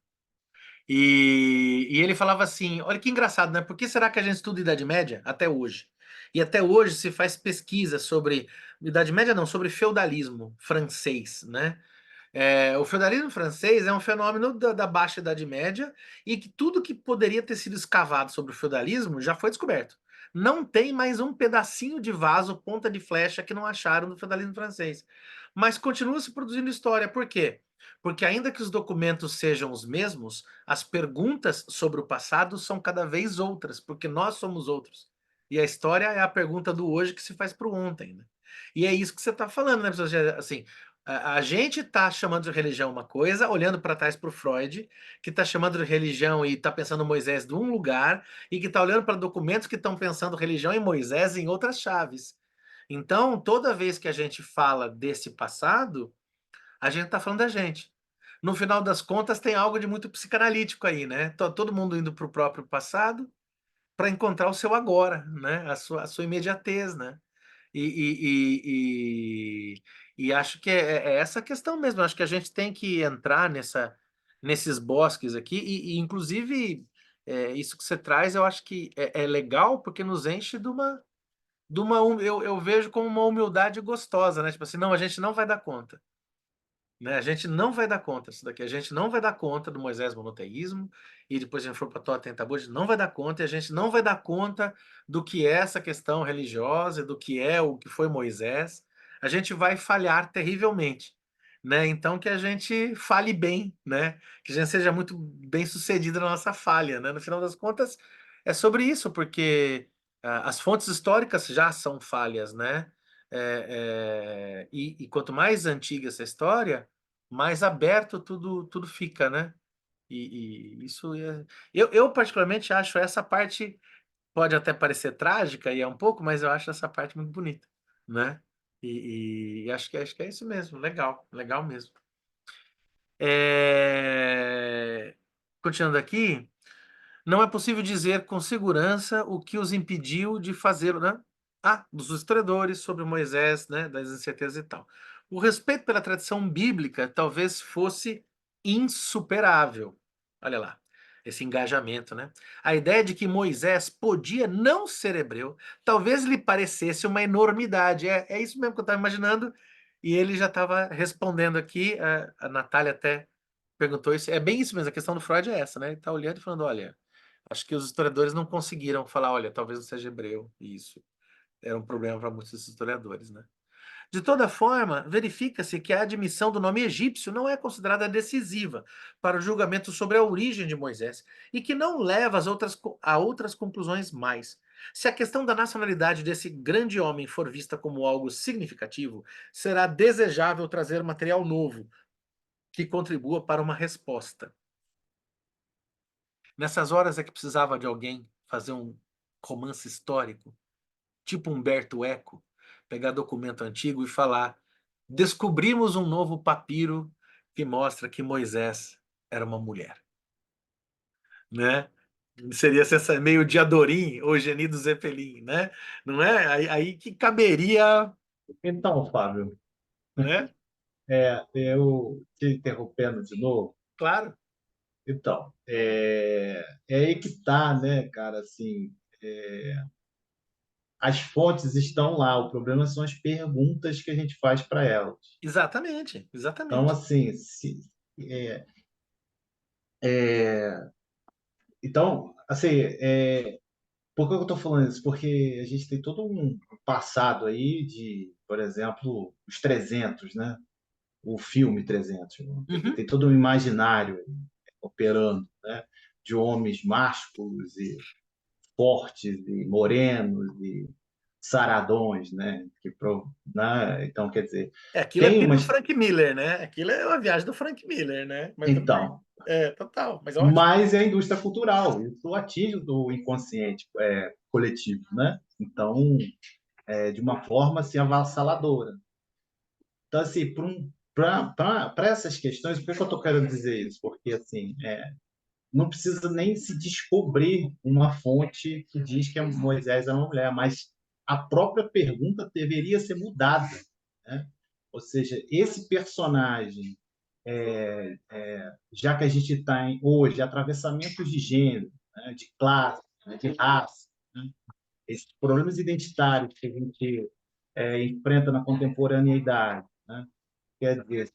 E ele falava assim: olha que engraçado, né? Por que será que a gente estuda Idade Média até hoje? E até hoje se faz pesquisa sobre Idade Média, não, sobre feudalismo francês, né? O feudalismo francês é um fenômeno da Baixa Idade Média e que tudo que poderia ter sido escavado sobre o feudalismo já foi descoberto. Não tem mais um pedacinho de vaso, ponta de flecha que não acharam do feudalismo francês. Mas continua se produzindo história. Por quê? Porque ainda que os documentos sejam os mesmos, as perguntas sobre o passado são cada vez outras, porque nós somos outros. E a história é a pergunta do hoje que se faz para o ontem, né? E é isso que você está falando, né? Assim, a gente está chamando de religião uma coisa, olhando para trás para o Freud, que está chamando de religião e está pensando Moisés de um lugar, e que está olhando para documentos que estão pensando religião e Moisés em outras chaves. Então, toda vez que a gente fala desse passado, a gente está falando da gente. No final das contas, tem algo de muito psicanalítico aí, né? Todo mundo indo para o próprio passado para encontrar o seu agora, né? A sua imediatez, né? E acho que é essa a questão mesmo. Acho que a gente tem que entrar nesses bosques aqui, inclusive, isso que você traz, eu acho que é legal porque nos enche eu vejo como uma humildade gostosa, né? Tipo assim, não, a gente não vai dar conta. Né? A gente não vai dar conta disso daqui. A gente não vai dar conta do Moisés monoteísmo, e depois a gente for para Totem Tabu, a gente não vai dar conta, e a gente não vai dar conta do que é essa questão religiosa, do que é o que foi Moisés. A gente vai falhar terrivelmente. Né? Então que a gente fale bem, né? Que a gente seja muito bem sucedido na nossa falha, né? No final das contas, é sobre isso, porque as fontes históricas já são falhas, né? E quanto mais antiga essa história, mais aberto tudo fica, né? E isso é. Eu particularmente acho essa parte, pode até parecer trágica, e é um pouco, mas eu acho essa parte muito bonita, né? E acho que é isso mesmo, legal, legal mesmo. Continuando aqui. Não é possível dizer com segurança o que os impediu de fazer, né? Dos historiadores sobre Moisés, né? Das incertezas e tal. O respeito pela tradição bíblica talvez fosse insuperável. Olha lá, esse engajamento, né? A ideia de que Moisés podia não ser hebreu talvez lhe parecesse uma enormidade. É isso mesmo que eu estava imaginando. E ele já estava respondendo aqui. A Natália até perguntou isso. É bem isso mesmo. A questão do Freud é essa, né? Ele está olhando e falando: olha. Acho que os historiadores não conseguiram falar, olha, talvez não seja hebreu, e isso era um problema para muitos historiadores, né? De toda forma, verifica-se que a admissão do nome egípcio não é considerada decisiva para o julgamento sobre a origem de Moisés e que não leva a outras conclusões mais. Se a questão da nacionalidade desse grande homem for vista como algo significativo, será desejável trazer material novo que contribua para uma resposta. Nessas horas é que precisava de alguém fazer um romance histórico, tipo Humberto Eco, pegar documento antigo e falar: descobrimos um novo papiro que mostra que Moisés era uma mulher, né? Seria meio Diadorim ou Geni do Zeppelin, né? Não é? Aí que caberia, Então, Fábio, né? eu te interrompendo de novo. Claro, Então, é aí que tá, né, cara? Assim, as fontes estão lá. O problema são as perguntas que a gente faz para elas. exatamente, Então, exatamente. assim, é, é, então, assim, por que eu estou falando isso? Porque a gente tem todo um passado aí de, por exemplo, os 300, né? O filme 300, né? Quer dizer, Uhum. tem todo um imaginário operando, né? De homens másculos e fortes e morenos e saradões, né? Né? Então, quer dizer, Aquilo é tem pira do umas. Frank Miller, né? Aquilo é uma viagem do Frank Miller, né? Mas tudo bem. Então, Total, mas ótimo. mas é a indústria cultural, isso atinge o inconsciente coletivo, né? Então, de uma forma assim, avassaladora. Então, assim, para essas questões, por que eu estou querendo dizer isso? Porque, assim, não precisa nem se descobrir uma fonte que diz que Moisés é uma mulher, mas a própria pergunta deveria ser mudada, né? Ou seja, esse personagem, já que a gente está hoje, atravessamentos de gênero, né, de classe, né, de raça, né, esses problemas identitários que a gente enfrenta na contemporaneidade, né? Quer dizer,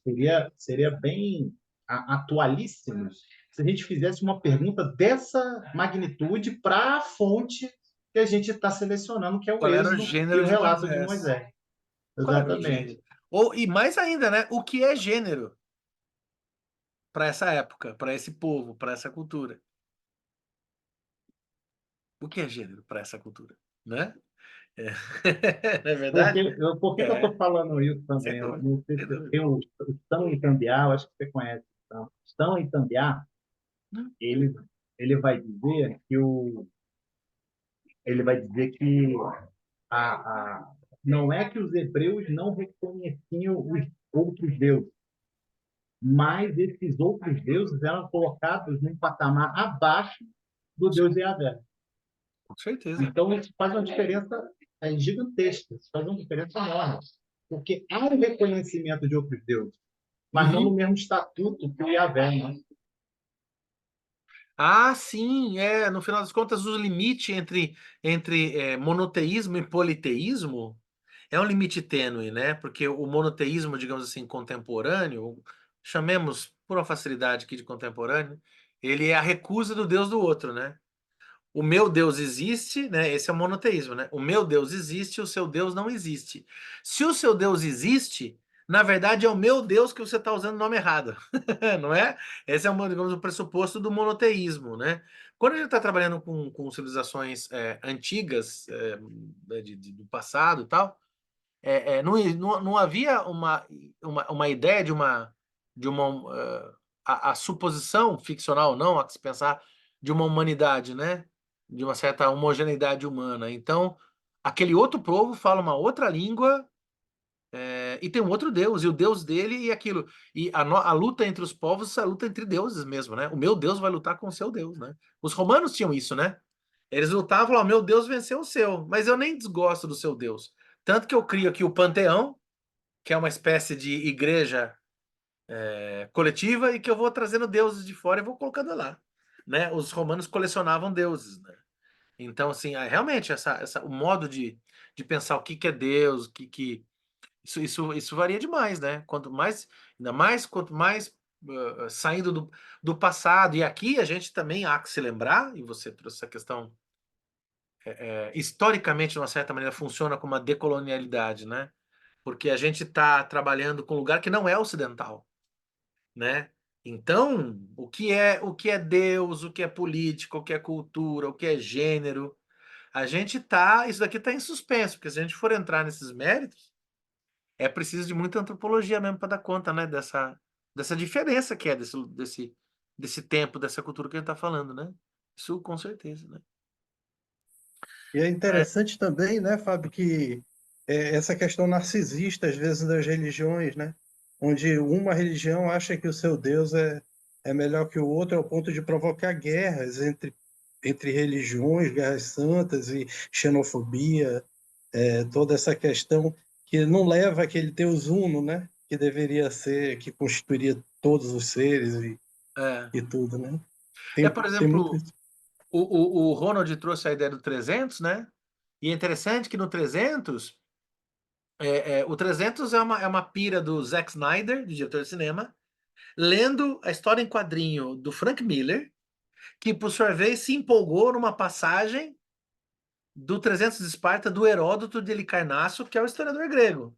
seria bem atualíssimo se a gente fizesse uma pergunta dessa magnitude para a fonte que a gente está selecionando, que é o Qual era o Êxodo e gênero o de relato de Moisés? Moisés. Qual era o Exatamente. gênero? E mais ainda, né? O que é gênero para essa época, para esse povo, para essa cultura? O que é gênero para essa cultura, né? É. Não é verdade? Por que eu É, estou falando isso sem também? Eu dúvida, não sei sem se dúvida. tem o Estão em Cambiar, eu acho que você conhece. Então, Estão em Cambiar, Hum. ele, ele vai dizer que ele vai dizer que não é que os hebreus não reconheciam os outros deuses, mas esses outros deuses eram colocados num patamar abaixo do Deus Yahvé. Com certeza. Então, isso faz uma diferença gigantesca, isso faz uma diferença enorme, porque há um reconhecimento de outros deuses, mas não no Uhum. mesmo estatuto que o Yahvé. Né? Ah, sim, no final das contas, o limite entre monoteísmo e politeísmo é um limite tênue, né? Porque o monoteísmo, digamos assim, contemporâneo, chamemos por uma facilidade aqui de contemporâneo, ele é a recusa do Deus do outro, né? O meu Deus existe, né? Esse é o monoteísmo, né? O meu Deus existe, o seu Deus não existe. Se o seu Deus existe, na verdade é o meu Deus que você está usando o nome errado, não é? Esse é, digamos, o pressuposto do monoteísmo, né? Quando a gente está trabalhando com civilizações antigas, do passado e tal, não havia uma ideia de uma a suposição ficcional, não, a se pensar de uma humanidade, né? De uma certa homogeneidade humana. Então, aquele outro povo fala uma outra língua e tem um outro Deus, e o Deus dele e aquilo. E a luta entre os povos é a luta entre deuses mesmo, né? O meu Deus vai lutar com o seu Deus, né? Os romanos tinham isso, né? Eles lutavam, ó, meu Deus venceu o seu, mas eu nem desgosto do seu Deus. Tanto que eu crio aqui o Panteão, que é uma espécie de igreja coletiva, e que eu vou trazendo deuses de fora e vou colocando lá. Né? Os romanos colecionavam deuses. Né? Então, assim, realmente, o modo de pensar o que é Deus, isso varia demais, né? Ainda mais, quanto mais saindo do passado. E aqui a gente também há que se lembrar, e você trouxe essa questão, historicamente, de uma certa maneira, funciona como uma decolonialidade, né? porque a gente está trabalhando com um lugar que não é ocidental, né? Então, o que é Deus, o que é política, o que é cultura, o que é gênero, isso daqui está em suspenso, porque se a gente for entrar nesses méritos, é preciso de muita antropologia mesmo para dar conta, né, dessa diferença que é desse tempo, dessa cultura que a gente está falando, né? Isso com certeza, né? E é É, interessante também, né, Fábio, que essa questão narcisista, às vezes, das religiões, né? Onde uma religião acha que o seu Deus é melhor que o outro, ao ponto de provocar guerras entre religiões, guerras santas e xenofobia, toda essa questão que não leva aquele Deus uno, né? Que deveria ser, que constituiria todos os seres é. e tudo, né? Por Tem muito exemplo, isso. o Ronald trouxe a ideia do 300, né? E é interessante que no 300, o 300 é uma pira do Zack Snyder, diretor de cinema, lendo a história em quadrinho do Frank Miller, que por sua vez se empolgou numa passagem do 300 de Esparta do Heródoto de Halicarnasso, que é o historiador grego,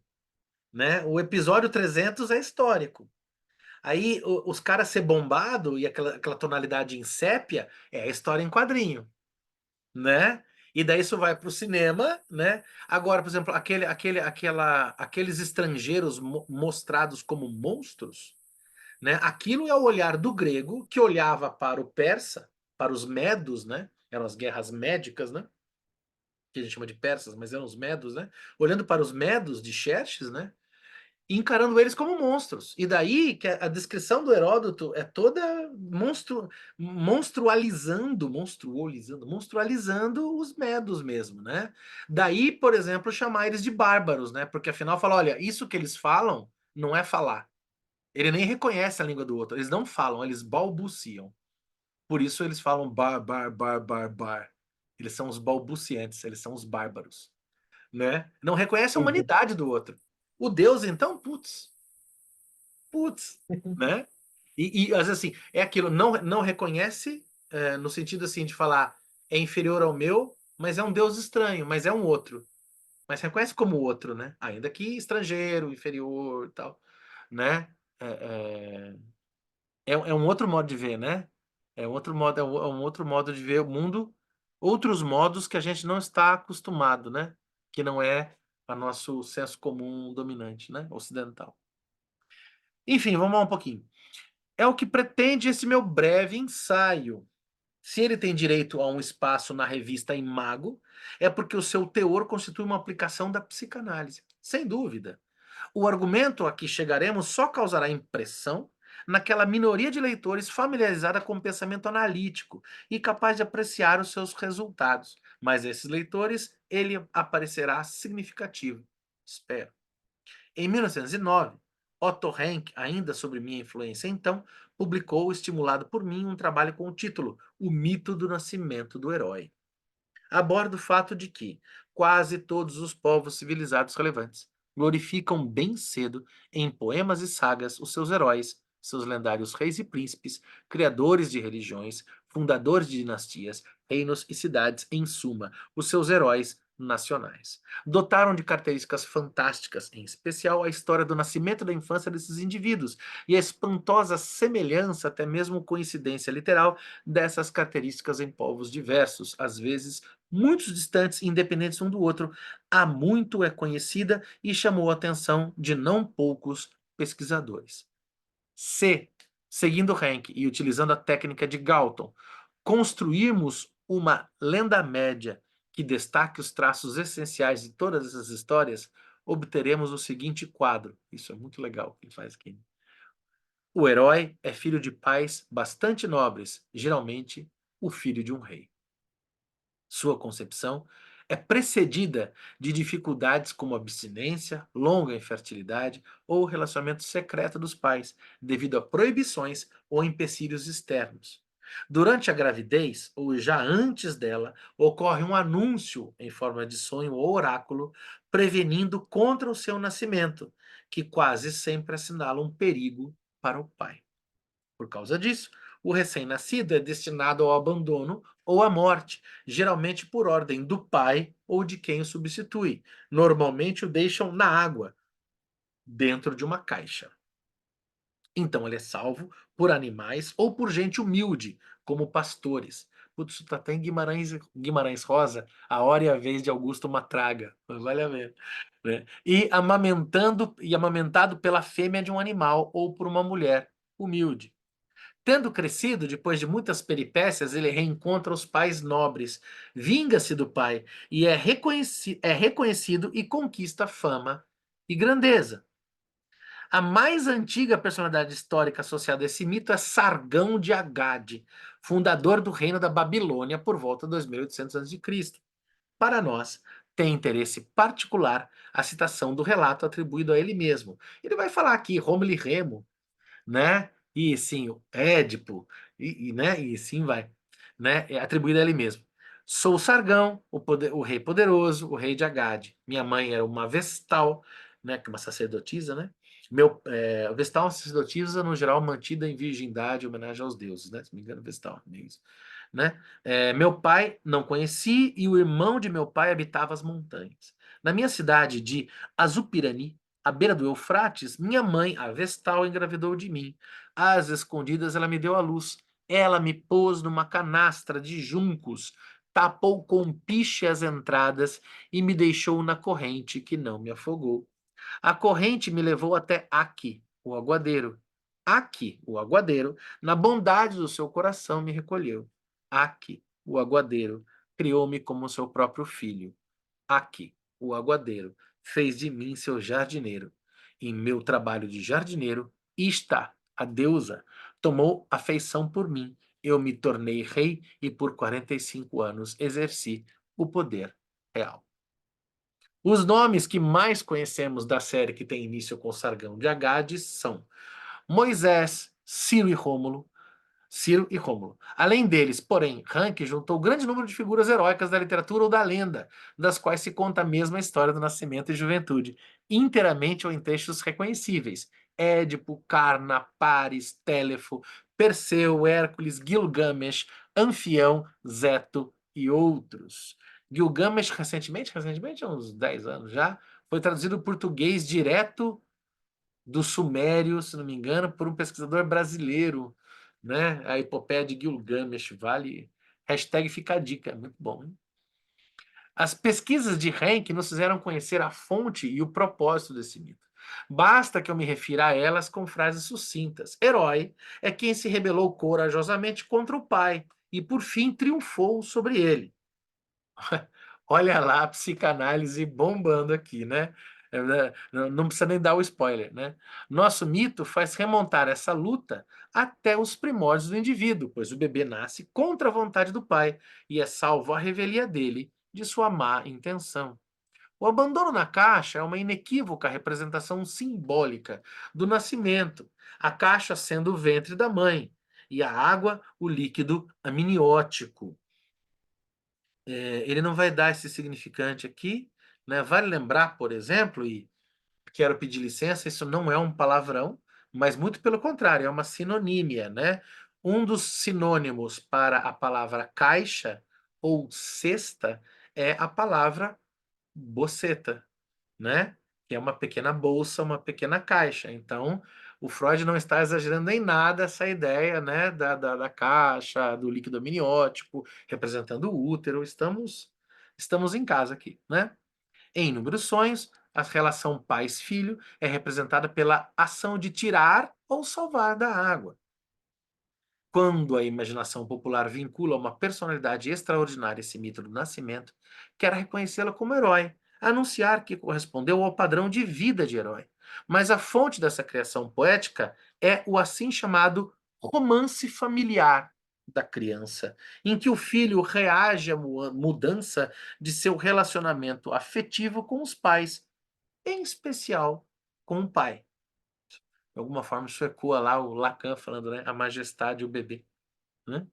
né? O episódio 300 é histórico. Aí os caras ser bombado e aquela tonalidade em sépia é a história em quadrinho, né? E daí isso vai para o cinema, né? Agora, por exemplo, aqueles estrangeiros mostrados como monstros, né? Aquilo é o olhar do grego que olhava para o persa, para os medos, né? Eram as guerras médicas, né? Que a gente chama de persas, mas eram os medos, né? Olhando para os medos de Xerxes, né? E encarando eles como monstros. E daí que a descrição do Heródoto é toda monstrualizando os medos mesmo, né? Daí, por exemplo, chamar eles de bárbaros, né? Porque afinal fala, olha, isso que eles falam não é falar. Ele nem reconhece a língua do outro. Eles não falam, eles balbuciam. Por isso eles falam bar, bar, bar, bar, bar. Eles são os balbuciantes, eles são os bárbaros, né? Não reconhece a Uhum. humanidade do outro. O Deus, então, putz, né? Às vezes assim, é aquilo, não reconhece, no sentido assim de falar é inferior ao meu, mas é um Deus estranho, mas é um outro. Mas reconhece como outro, né? Ainda que estrangeiro, inferior e tal, né? É, é um outro modo de ver, né? É um outro modo de ver o mundo, outros modos que a gente não está acostumado, né? Que não é o nosso senso comum dominante, né? Ocidental. Enfim, vamos lá um pouquinho. É o que pretende esse meu breve ensaio. Se ele tem direito a um espaço na revista Imago, é porque o seu teor constitui uma aplicação da psicanálise. Sem dúvida. O argumento a que chegaremos só causará impressão naquela minoria de leitores familiarizada com o pensamento analítico e capaz de apreciar os seus resultados. Mas a esses leitores ele aparecerá significativo. Espero. Em 1909, Otto Rank, ainda sob minha influência então, publicou, estimulado por mim, um trabalho com o título O Mito do Nascimento do Herói. Aborda o fato de que quase todos os povos civilizados relevantes glorificam bem cedo, em poemas e sagas, os seus heróis, seus lendários reis e príncipes, criadores de religiões, fundadores de dinastias, reinos e cidades, em suma, os seus heróis nacionais. Dotaram de características fantásticas, em especial a história do nascimento e da infância desses indivíduos e a espantosa semelhança, até mesmo coincidência literal, dessas características em povos diversos, às vezes muitos distantes e independentes um do outro, há muito é conhecida e chamou a atenção de não poucos pesquisadores. Se, seguindo Rank e utilizando a técnica de Galton, construirmos uma lenda média que destaque os traços essenciais de todas essas histórias, obteremos o seguinte quadro. Isso é muito legal que ele faz aqui. O herói é filho de pais bastante nobres, geralmente o filho de um rei. Sua concepção é precedida de dificuldades como abstinência, longa infertilidade ou relacionamento secreto dos pais, devido a proibições ou empecilhos externos. Durante a gravidez, ou já antes dela, ocorre um anúncio em forma de sonho ou oráculo, prevenindo contra o seu nascimento, que quase sempre assinala um perigo para o pai. Por causa disso, o recém-nascido é destinado ao abandono ou à morte, geralmente por ordem do pai ou de quem o substitui. Normalmente o deixam na água dentro de uma caixa. Então ele é salvo por animais ou por gente humilde, como pastores. Putz, isso tá até em Guimarães Rosa, A Hora e a Vez de Augusto Matraga. Vale a ver. Né? E amamentado pela fêmea de um animal ou por uma mulher humilde. Tendo crescido, depois de muitas peripécias, ele reencontra os pais nobres, vinga-se do pai e é reconhecido e conquista fama e grandeza. A mais antiga personalidade histórica associada a esse mito é Sargão de Agade, fundador do reino da Babilônia por volta de 2800 a.C. Para nós, tem interesse particular a citação do relato atribuído a ele mesmo. Ele vai falar aqui, Rômulo e Remo, né? E sim, o Édipo, né? E sim vai, né? É atribuído a ele mesmo. Sou Sargão, o rei poderoso, o rei de Agade. Minha mãe era uma Vestal, né? Que é uma sacerdotisa, né? Vestal é uma sacerdotisa, no geral, mantida em virgindade, em homenagem aos deuses, né? Se não me engano, Vestal, é isso, né? Meu pai não conheci e o irmão de meu pai habitava as montanhas. Na minha cidade de Azupirani, à beira do Eufrates, minha mãe, a Vestal, engravidou de mim. Às escondidas, ela me deu à luz. Ela me pôs numa canastra de juncos, tapou com piche as entradas e me deixou na corrente que não me afogou. A corrente me levou até Aqui, o aguadeiro. Aqui, o aguadeiro, na bondade do seu coração me recolheu. Aqui, o aguadeiro, criou-me como seu próprio filho. Aqui, o aguadeiro, fez de mim seu jardineiro. Em meu trabalho de jardineiro, está a deusa, tomou afeição por mim. Eu me tornei rei e por 45 anos exerci o poder real. Os nomes que mais conhecemos da série que tem início com Sargão de Agades são Moisés, Ciro e Rômulo. Além deles, porém, Rank juntou grande número de figuras heróicas da literatura ou da lenda, das quais se conta a mesma história do nascimento e juventude, inteiramente ou em textos reconhecíveis. Édipo, Carna, Paris, Téléfo, Perseu, Hércules, Gilgamesh, Anfião, Zeto e outros. Gilgamesh, recentemente, há uns 10 anos já, foi traduzido em português direto do Sumério, se não me engano, por um pesquisador brasileiro, né? A Epopeia de Gilgamesh, vale. Hashtag fica a dica, muito bom. Hein? As pesquisas de Henke nos fizeram conhecer a fonte e o propósito desse mito. Basta que eu me refira a elas com frases sucintas. Herói é quem se rebelou corajosamente contra o pai e, por fim, triunfou sobre ele. Olha lá a psicanálise bombando aqui, né? Não precisa nem dar o spoiler, né? Nosso mito faz remontar essa luta até os primórdios do indivíduo, pois o bebê nasce contra a vontade do pai e é salvo à revelia dele de sua má intenção. O abandono na caixa é uma inequívoca representação simbólica do nascimento, a caixa sendo o ventre da mãe e a água o líquido amniótico. Ele não vai dar esse significante aqui, né? Vale lembrar, por exemplo, e quero pedir licença, isso não é um palavrão, mas muito pelo contrário, é uma sinonímia, né? Um dos sinônimos para a palavra caixa ou cesta é a palavra boceta, né? Que é uma pequena bolsa, uma pequena caixa. Então, o Freud não está exagerando em nada essa ideia, né, da caixa, do líquido amniótico, representando o útero. Estamos em casa aqui, né? Em inúmeros sonhos, a relação pais-filho é representada pela ação de tirar ou salvar da água. Quando a imaginação popular vincula uma personalidade extraordinária esse mito do nascimento, quer reconhecê-la como herói, anunciar que correspondeu ao padrão de vida de herói. Mas a fonte dessa criação poética é o assim chamado romance familiar da criança, em que o filho reage à mudança de seu relacionamento afetivo com os pais, em especial com o pai. De alguma forma, isso ecoa lá o Lacan falando, né? A majestade e o bebê. Né?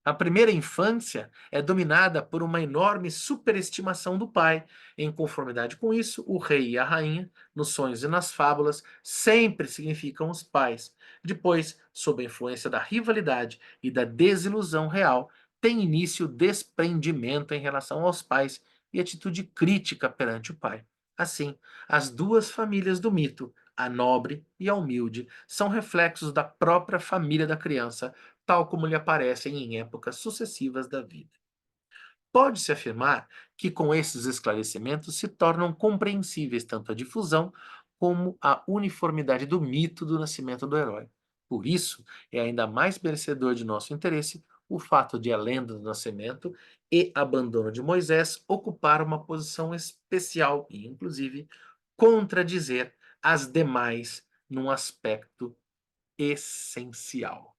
A primeira infância é dominada por uma enorme superestimação do pai. Em conformidade com isso, o rei e a rainha, nos sonhos e nas fábulas, sempre significam os pais. Depois, sob a influência da rivalidade e da desilusão real, tem início o desprendimento em relação aos pais e atitude crítica perante o pai. Assim, as duas famílias do mito, a nobre e a humilde, são reflexos da própria família da criança, tal como lhe aparecem em épocas sucessivas da vida. Pode-se afirmar que com esses esclarecimentos se tornam compreensíveis tanto a difusão como a uniformidade do mito do nascimento do herói. Por isso, é ainda mais merecedor de nosso interesse o fato de a lenda do nascimento e abandono de Moisés ocupar uma posição especial e, inclusive, contradizer as demais num aspecto essencial.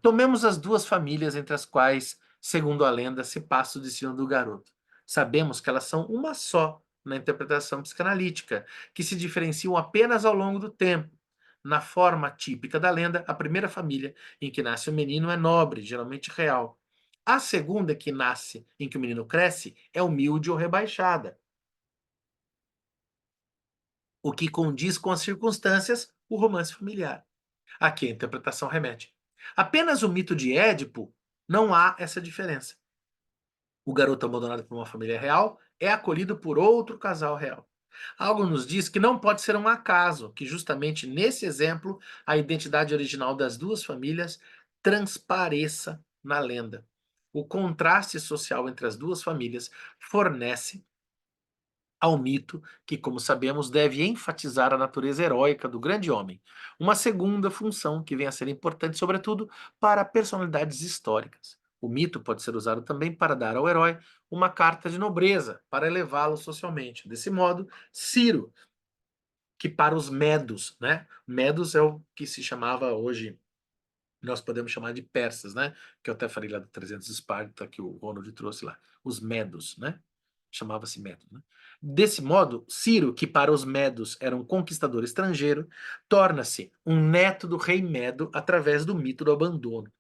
Tomemos as duas famílias entre as quais, segundo a lenda, se passa o destino do garoto. Sabemos que elas são uma só na interpretação psicanalítica, que se diferenciam apenas ao longo do tempo. Na forma típica da lenda, a primeira família em que nasce o menino é nobre, geralmente real. A segunda que nasce, em que o menino cresce, é humilde ou rebaixada, o que condiz com as circunstâncias, o romance familiar a que a interpretação remete. Apenas o mito de Édipo não há essa diferença. O garoto abandonado por uma família real é acolhido por outro casal real. Algo nos diz que não pode ser um acaso que, justamente nesse exemplo, a identidade original das duas famílias transpareça na lenda. O contraste social entre as duas famílias fornece ao mito que, como sabemos, deve enfatizar a natureza heróica do grande homem. Uma segunda função que vem a ser importante, sobretudo, para personalidades históricas. O mito pode ser usado também para dar ao herói uma carta de nobreza, para elevá-lo socialmente. Desse modo, Ciro, que para os medos, né? Medos é o que se chamava hoje, nós podemos chamar de persas, né? Que eu até falei lá do 300 de Esparta, que o Ronald trouxe lá. Os medos, né? Chamava-se Medo. Né? Desse modo, Ciro, que para os Medos era um conquistador estrangeiro, torna-se um neto do rei Medo através do mito do abandono.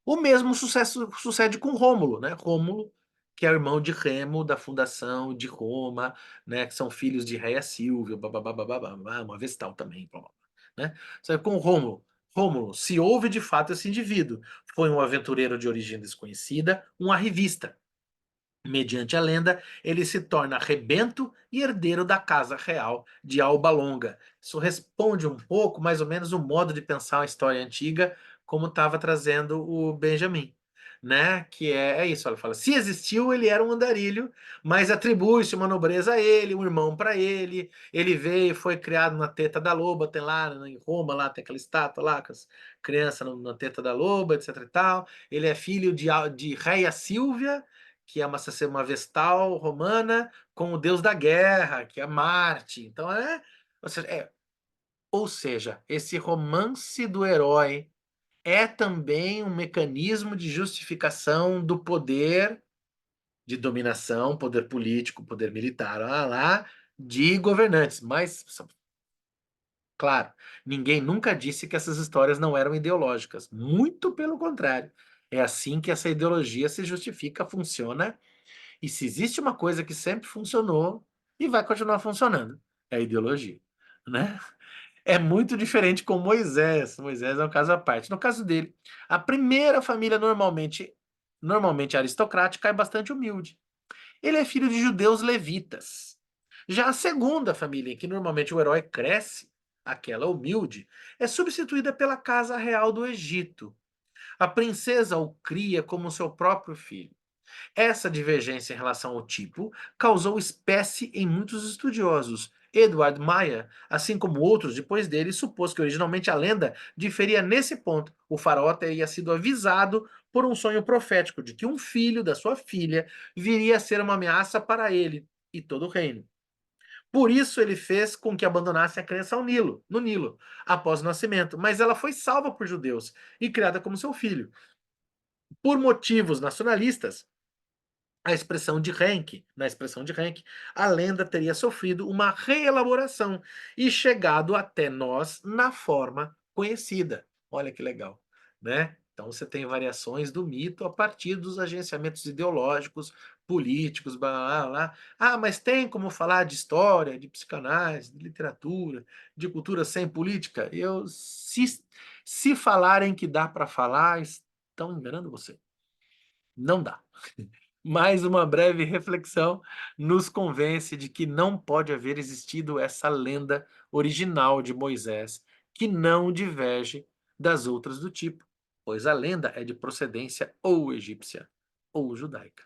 O mesmo sucede com Rômulo, né? Rômulo, que é irmão de Remo, da fundação de Roma, né? Que são filhos de Réia Silvia, uma Vestal também, blá, blá, blá, né? Sabe, com Rômulo. Rômulo, se houve de fato esse indivíduo, foi um aventureiro de origem desconhecida, um arrivista. Mediante a lenda, ele se torna rebento e herdeiro da casa real de Alba Longa. Isso responde um pouco, mais ou menos, o modo de pensar a história antiga, como estava trazendo o Benjamin. Né? Que é isso, ela fala, se existiu, ele era um andarilho, mas atribui-se uma nobreza a ele, um irmão para ele veio, foi criado na teta da loba, tem lá em Roma, lá tem aquela estátua lá, com as crianças na teta da loba, etc e tal, ele é filho de Réia Silvia, que é uma vestal romana, com o deus da guerra, que é Marte. Então ou seja, esse romance do herói é também um mecanismo de justificação do poder de dominação, poder político, poder militar, lá, de governantes. Mas, claro, ninguém nunca disse que essas histórias não eram ideológicas. Muito pelo contrário. É assim que essa ideologia se justifica, funciona. E se existe uma coisa que sempre funcionou e vai continuar funcionando, é a ideologia, né? É muito diferente com Moisés. Moisés é um caso à parte. No caso dele, a primeira família normalmente aristocrática é bastante humilde. Ele é filho de judeus levitas. Já a segunda família, em que normalmente o herói cresce, aquela humilde, é substituída pela casa real do Egito. A princesa o cria como seu próprio filho. Essa divergência em relação ao tipo causou espécie em muitos estudiosos. Edward Meyer, assim como outros depois dele, supôs que originalmente a lenda diferia nesse ponto. O faraó teria sido avisado por um sonho profético de que um filho da sua filha viria a ser uma ameaça para ele e todo o reino. Por isso ele fez com que abandonasse a crença no Nilo, após o nascimento, mas ela foi salva por judeus e criada como seu filho. Por motivos nacionalistas, na expressão de Henke, a lenda teria sofrido uma reelaboração e chegado até nós na forma conhecida. Olha que legal, né? Então você tem variações do mito a partir dos agenciamentos ideológicos, políticos, blá, blá, blá. Ah, mas tem como falar de história, de psicanálise, de literatura, de cultura sem política? Se falarem que dá para falar, estão enganando você. Não dá. Mais uma breve reflexão nos convence de que não pode haver existido essa lenda original de Moisés, que não diverge das outras do tipo, pois a lenda é de procedência ou egípcia ou judaica.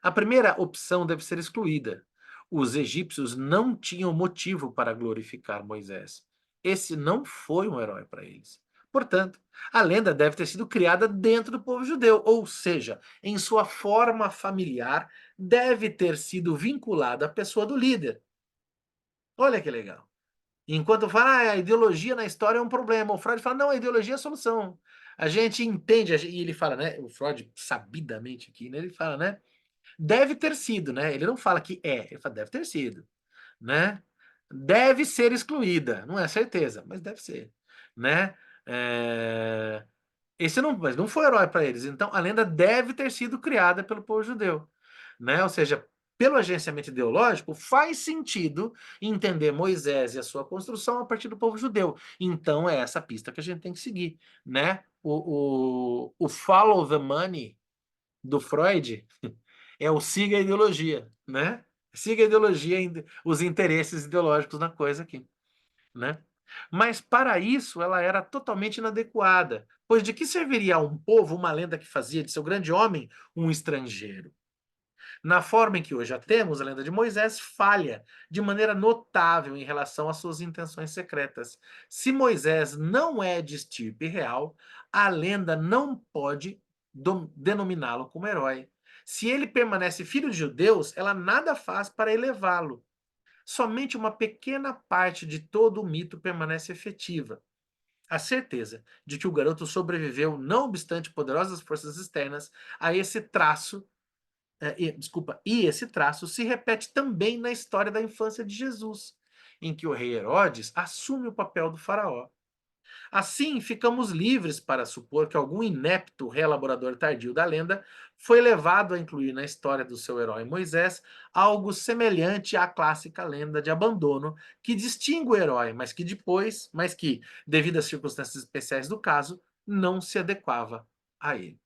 A primeira opção deve ser excluída. Os egípcios não tinham motivo para glorificar Moisés. Esse não foi um herói para eles. Portanto, a lenda deve ter sido criada dentro do povo judeu, ou seja, em sua forma familiar, deve ter sido vinculada à pessoa do líder. Olha que legal. Enquanto fala, a ideologia na história é um problema, o Freud fala, não, a ideologia é a solução. A gente entende, e ele fala, né, o Freud, sabidamente aqui, né, ele fala, né, deve ter sido, né? Ele não fala que é, ele fala deve ter sido, né? Deve ser excluída, não é certeza, mas deve ser, né? É, esse não, mas não foi herói para eles. Então a lenda deve ter sido criada pelo povo judeu, né? Ou seja, pelo agenciamento ideológico, faz sentido entender Moisés e a sua construção a partir do povo judeu. Então é essa pista que a gente tem que seguir, né? O follow the money do Freud é o siga a ideologia, né? Siga a ideologia, os interesses ideológicos na coisa aqui, né? Mas para isso ela era totalmente inadequada, pois de que serviria a um povo uma lenda que fazia de seu grande homem um estrangeiro? Na forma em que hoje a temos, a lenda de Moisés falha de maneira notável em relação às suas intenções secretas. Se Moisés não é de estirpe real, a lenda não pode denominá-lo como herói. Se ele permanece filho de judeus, ela nada faz para elevá-lo. Somente uma pequena parte de todo o mito permanece efetiva. A certeza de que o garoto sobreviveu, não obstante poderosas forças externas, a esse traço e esse traço se repete também na história da infância de Jesus, em que o rei Herodes assume o papel do faraó. Assim, ficamos livres para supor que algum inepto reelaborador tardio da lenda foi levado a incluir na história do seu herói Moisés algo semelhante à clássica lenda de abandono que distingue o herói, mas que, devido às circunstâncias especiais do caso, não se adequava a ele.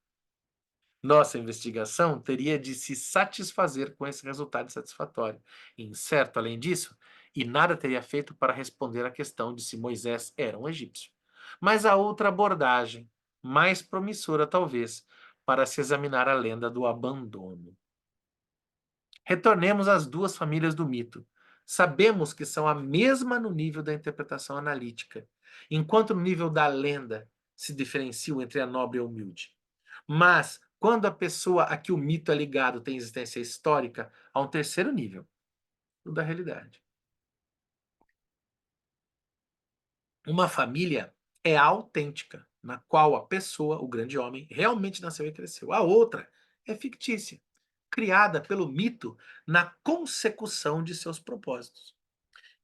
Nossa investigação teria de se satisfazer com esse resultado satisfatório. Incerto, além disso, e nada teria feito para responder à questão de se Moisés era um egípcio. Mas há outra abordagem, mais promissora talvez, para se examinar a lenda do abandono. Retornemos às duas famílias do mito. Sabemos que são a mesma no nível da interpretação analítica, enquanto no nível da lenda se diferenciam entre a nobre e a humilde. Mas, quando a pessoa a que o mito é ligado tem existência histórica, há um terceiro nível, o da realidade. Uma família é a autêntica, na qual a pessoa, o grande homem, realmente nasceu e cresceu. A outra é fictícia, criada pelo mito na consecução de seus propósitos.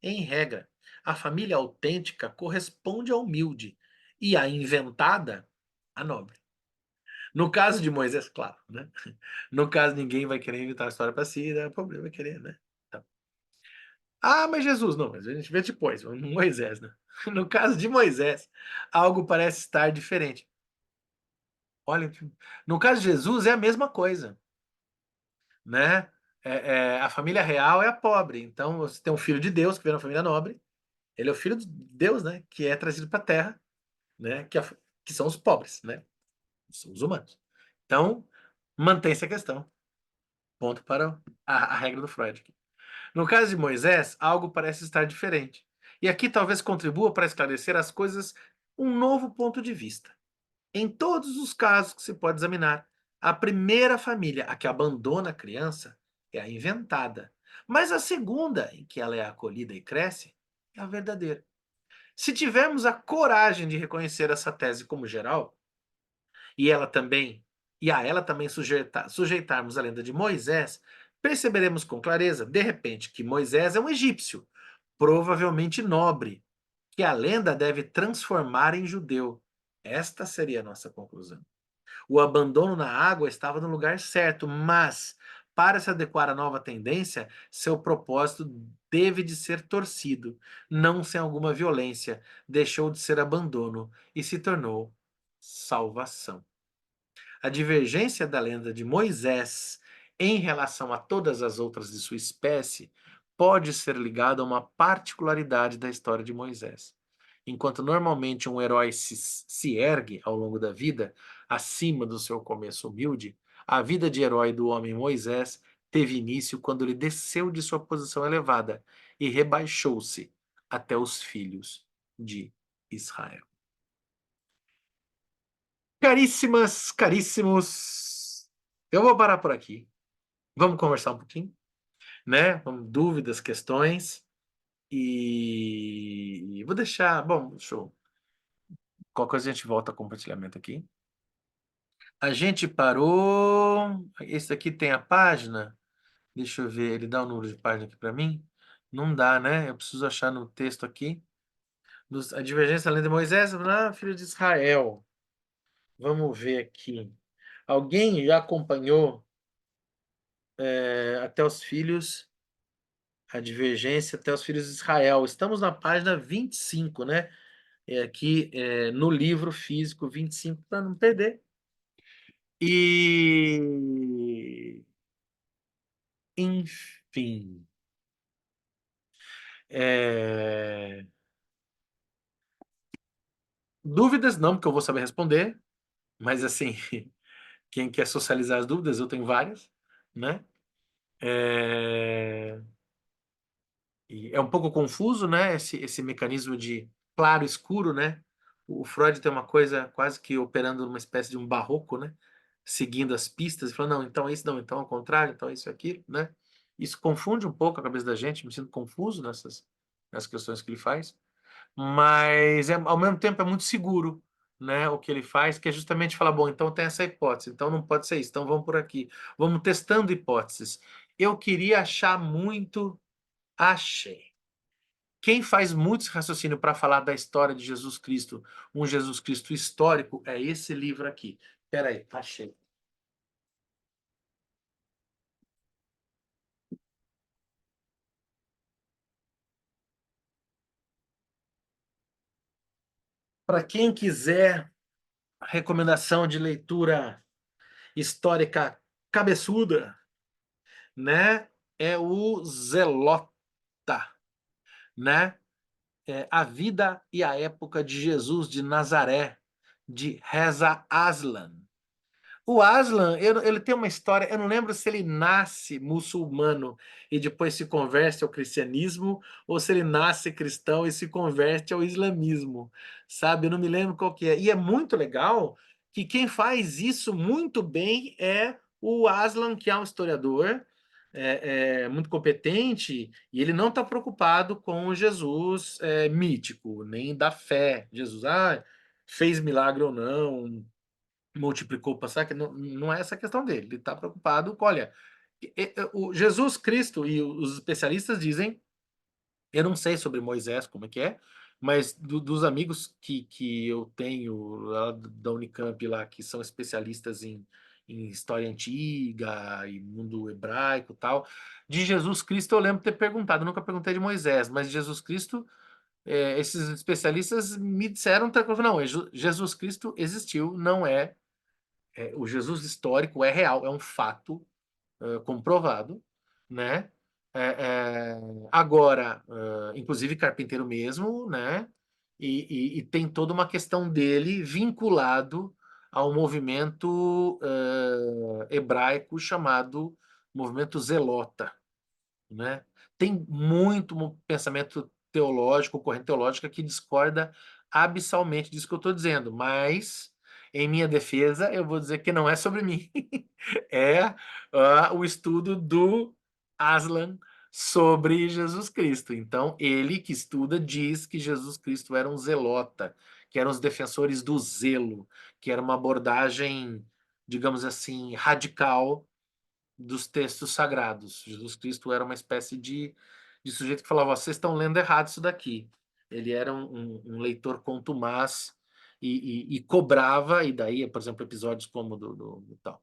Em regra, a família autêntica corresponde à humilde e a inventada à nobre. No caso de Moisés, claro, né? No caso, ninguém vai querer inventar a história para si, dá problema querer, né? Tá. Ah, mas Jesus, não, mas a gente vê depois, Moisés, né? No caso de Moisés, algo parece estar diferente. Olha, no caso de Jesus é a mesma coisa, né? A família real é a pobre, então você tem um filho de Deus que vem na família nobre, ele é o filho de Deus, né? Que é trazido para a terra, né? Que são os pobres, né? São os humanos. Então, mantém-se a questão. Ponto para a regra do Freud. No caso de Moisés, algo parece estar diferente. E aqui talvez contribua para esclarecer as coisas um novo ponto de vista. Em todos os casos que se pode examinar, a primeira família a que abandona a criança é a inventada. Mas a segunda, em que ela é acolhida e cresce, é a verdadeira. Se tivermos a coragem de reconhecer essa tese como geral, e ela também e a ela também sujeitarmos a lenda de Moisés, perceberemos com clareza, de repente, que Moisés é um egípcio, provavelmente nobre, que a lenda deve transformar em judeu. Esta seria a nossa conclusão. O abandono na água estava no lugar certo, mas, para se adequar à nova tendência, seu propósito teve de ser torcido, não sem alguma violência, deixou de ser abandono e se tornou salvação. A divergência da lenda de Moisés em relação a todas as outras de sua espécie, pode ser ligado a uma particularidade da história de Moisés. Enquanto normalmente um herói se ergue ao longo da vida, acima do seu começo humilde, a vida de herói do homem Moisés teve início quando ele desceu de sua posição elevada e rebaixou-se até os filhos de Israel. Caríssimas, caríssimos, eu vou parar por aqui. Vamos conversar um pouquinho, né? Dúvidas, questões. E vou deixar. Bom, show. Qualquer coisa a gente volta a compartilhamento aqui. A gente parou. Esse aqui tem a página. Deixa eu ver. Ele dá o número de página aqui para mim? Não dá, né? Eu preciso achar no texto aqui. A divergência além de Moisés, filho de Israel. Vamos ver aqui. Alguém já acompanhou até os filhos, a divergência até os filhos de Israel? Estamos na página 25, né? Aqui no livro físico 25, para não perder. E, enfim, dúvidas não, porque eu vou saber responder, mas assim, quem quer socializar as dúvidas, eu tenho várias, né? E é um pouco confuso, né? Esse mecanismo de claro e escuro, né? O Freud tem uma coisa quase que operando numa espécie de um barroco, né? Seguindo as pistas, e falando, não, então é isso, não, então é o contrário, então é isso e aquilo, né? Isso confunde um pouco a cabeça da gente, me sinto confuso nessas questões que ele faz, mas ao mesmo tempo é muito seguro, né? O que ele faz, que é justamente falar, bom, então tem essa hipótese, então não pode ser isso, então vamos por aqui, vamos testando hipóteses. Eu queria achar muito. Achei. Quem faz muito esse raciocínio para falar da história de Jesus Cristo, um Jesus Cristo histórico, é esse livro aqui. Espera aí, achei. Para quem quiser recomendação de leitura histórica cabeçuda, né? É o Zelota, né? A Vida e a Época de Jesus de Nazaré, de Reza Aslan. O Aslan, ele tem uma história, eu não lembro se ele nasce muçulmano e depois se converte ao cristianismo, ou se ele nasce cristão e se converte ao islamismo, sabe? Eu não me lembro qual que é. E é muito legal que quem faz isso muito bem é o Aslan, que é um historiador muito competente, e ele não está preocupado com o Jesus mítico, nem da fé. Jesus, fez milagre ou não, multiplicou o passar, que não é essa a questão dele. Ele está preocupado com, olha, o Jesus Cristo e os especialistas dizem, eu não sei sobre Moisés como é que é, mas dos amigos que eu tenho lá da Unicamp lá, que são especialistas em história antiga e mundo hebraico e tal, de Jesus Cristo eu lembro de ter perguntado, eu nunca perguntei de Moisés, mas de Jesus Cristo, esses especialistas me disseram, não, Jesus Cristo existiu, não o Jesus histórico é real, é um fato comprovado, né? Agora, inclusive carpinteiro mesmo, né? E tem toda uma questão dele vinculado ao movimento hebraico chamado movimento zelota, né? Tem muito pensamento teológico, corrente teológica que discorda abissalmente disso que eu estou dizendo, mas em minha defesa eu vou dizer que não é sobre mim, é o estudo do Aslan sobre Jesus Cristo. Então ele que estuda diz que Jesus Cristo era um zelota, que eram os defensores do zelo, que era uma abordagem, digamos assim, radical dos textos sagrados. Jesus Cristo era uma espécie de sujeito que falava: vocês estão lendo errado isso daqui. Ele era um leitor contumaz e cobrava, e daí, por exemplo, episódios como do tal.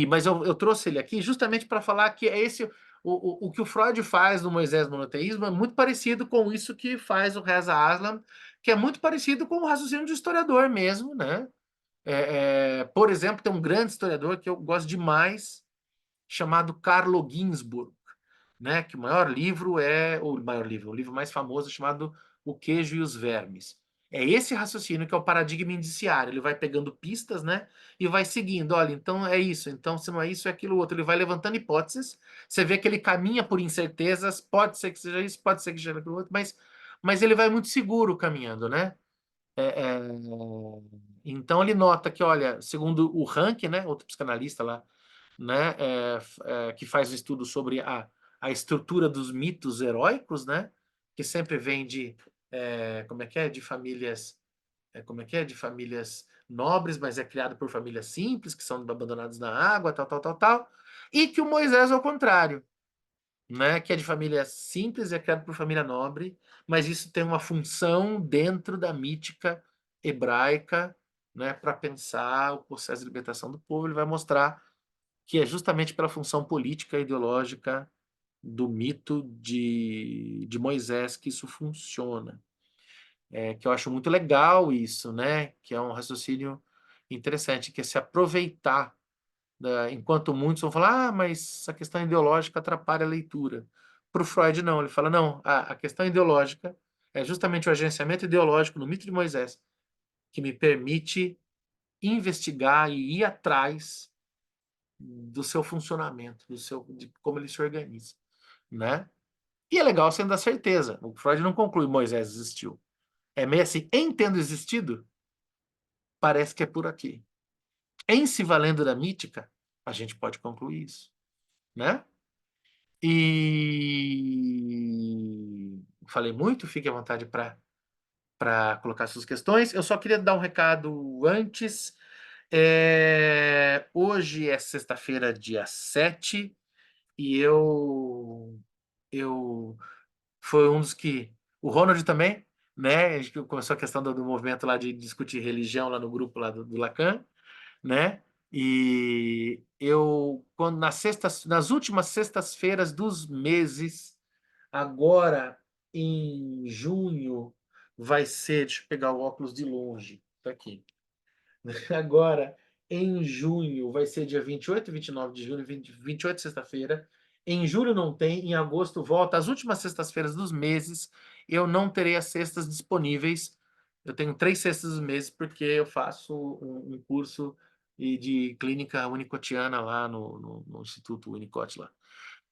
Mas eu trouxe ele aqui justamente para falar que é esse. O que o Freud faz no Moisés monoteísmo é muito parecido com isso que faz o Reza Aslan, que é muito parecido com o raciocínio de historiador mesmo, né? Por exemplo, tem um grande historiador que eu gosto demais, chamado Carlo Ginzburg, né? Que o maior livro é o livro mais famoso é chamado O Queijo e os Vermes. É esse raciocínio que é o paradigma indiciário. Ele vai pegando pistas, né? E vai seguindo. Olha, então é isso. Então, se não é isso, é aquilo outro. Ele vai levantando hipóteses. Você vê que ele caminha por incertezas. Pode ser que seja isso, pode ser que seja aquilo outro, mas ele vai muito seguro caminhando, né? É, é, então ele nota que, olha, segundo o Rank, né, outro psicanalista lá, né, que faz um estudo sobre a estrutura dos mitos heróicos, né, que sempre vem de, como é que é, de famílias, como é que é, de famílias nobres, mas é criado por famílias simples, que são abandonadas na água, tal, tal, tal, tal, e que o Moisés, ao contrário, né, que é de família simples, é criado por família nobre, mas isso tem uma função dentro da mítica hebraica, né, para pensar o processo de libertação do povo. Ele vai mostrar que é justamente pela função política e ideológica do mito de Moisés que isso funciona. Que eu acho muito legal isso, né, que é um raciocínio interessante, que é se aproveitar enquanto muitos vão falar, mas a questão ideológica atrapalha a leitura. Para o Freud, não. Ele fala, não, a questão ideológica é justamente o agenciamento ideológico no mito de Moisés que me permite investigar e ir atrás do seu funcionamento, de como ele se organiza, né? E é legal sendo a certeza. O Freud não conclui Moisés existiu. É meio assim, em tendo existido, parece que é por aqui. Em se valendo da mítica, a gente pode concluir isso, né? E falei muito, fique à vontade para colocar suas questões. Eu só queria dar um recado antes. Hoje é sexta-feira, dia 7, e eu foi um dos que. O Ronald também, né? A gente começou a questão do movimento lá de discutir religião lá no grupo lá do Lacan, né? E eu, quando nas últimas sextas-feiras dos meses, agora em junho, vai ser. Deixa eu pegar o óculos de longe, tá aqui. Agora, em junho, vai ser dia 28 e 29 de junho, 28 sexta-feira. Em julho não tem, em agosto volta. As últimas sextas-feiras dos meses, eu não terei as sextas disponíveis. Eu tenho 3 sextas dos meses, porque eu faço um curso de clínica unicotiana lá no Instituto Unicote lá.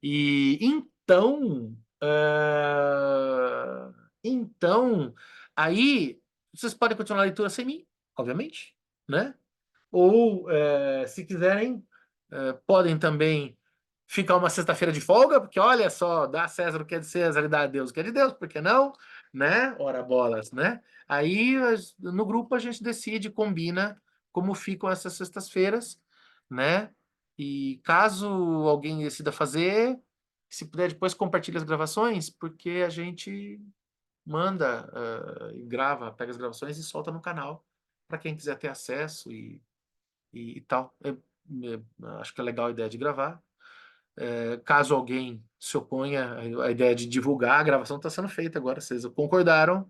E então, aí vocês podem continuar a leitura sem mim, obviamente, né? Ou, se quiserem, podem também ficar uma sexta-feira de folga, porque olha só, dá a César o que é de César e dá a Deus o que é de Deus, por que não? Né? Ora bolas, né? Aí no grupo a gente decide, combina como ficam essas sextas-feiras, né? E caso alguém decida fazer, se puder depois compartilha as gravações, porque a gente manda e grava, pega as gravações e solta no canal para quem quiser ter acesso e tal. Acho que é legal a ideia de gravar. Caso alguém se oponha à ideia de divulgar, a gravação está sendo feita agora. Vocês concordaram?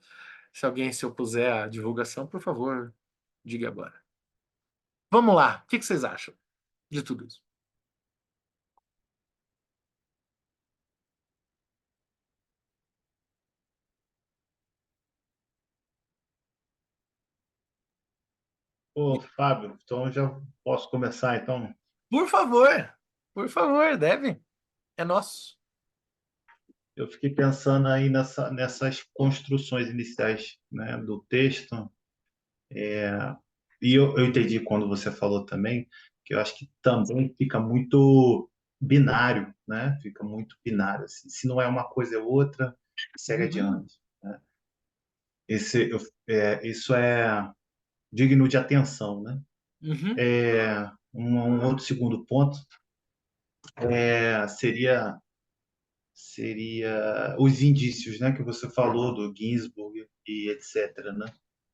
Se alguém se opuser à divulgação, por favor, diga agora. Vamos lá. O que vocês acham de tudo isso? Ô, Fábio, então já posso começar, então. Por favor, deve. É nosso. Eu fiquei pensando aí nessas construções iniciais, né, do texto, e eu entendi quando você falou também, que eu acho que também fica muito binário, né? Fica muito binário, assim. Se não é uma coisa, é outra, segue Uhum, adiante, né? Isso é digno de atenção, né? uhum, Um outro segundo ponto seria os indícios, né, que você falou do Ginsburg e etc, né?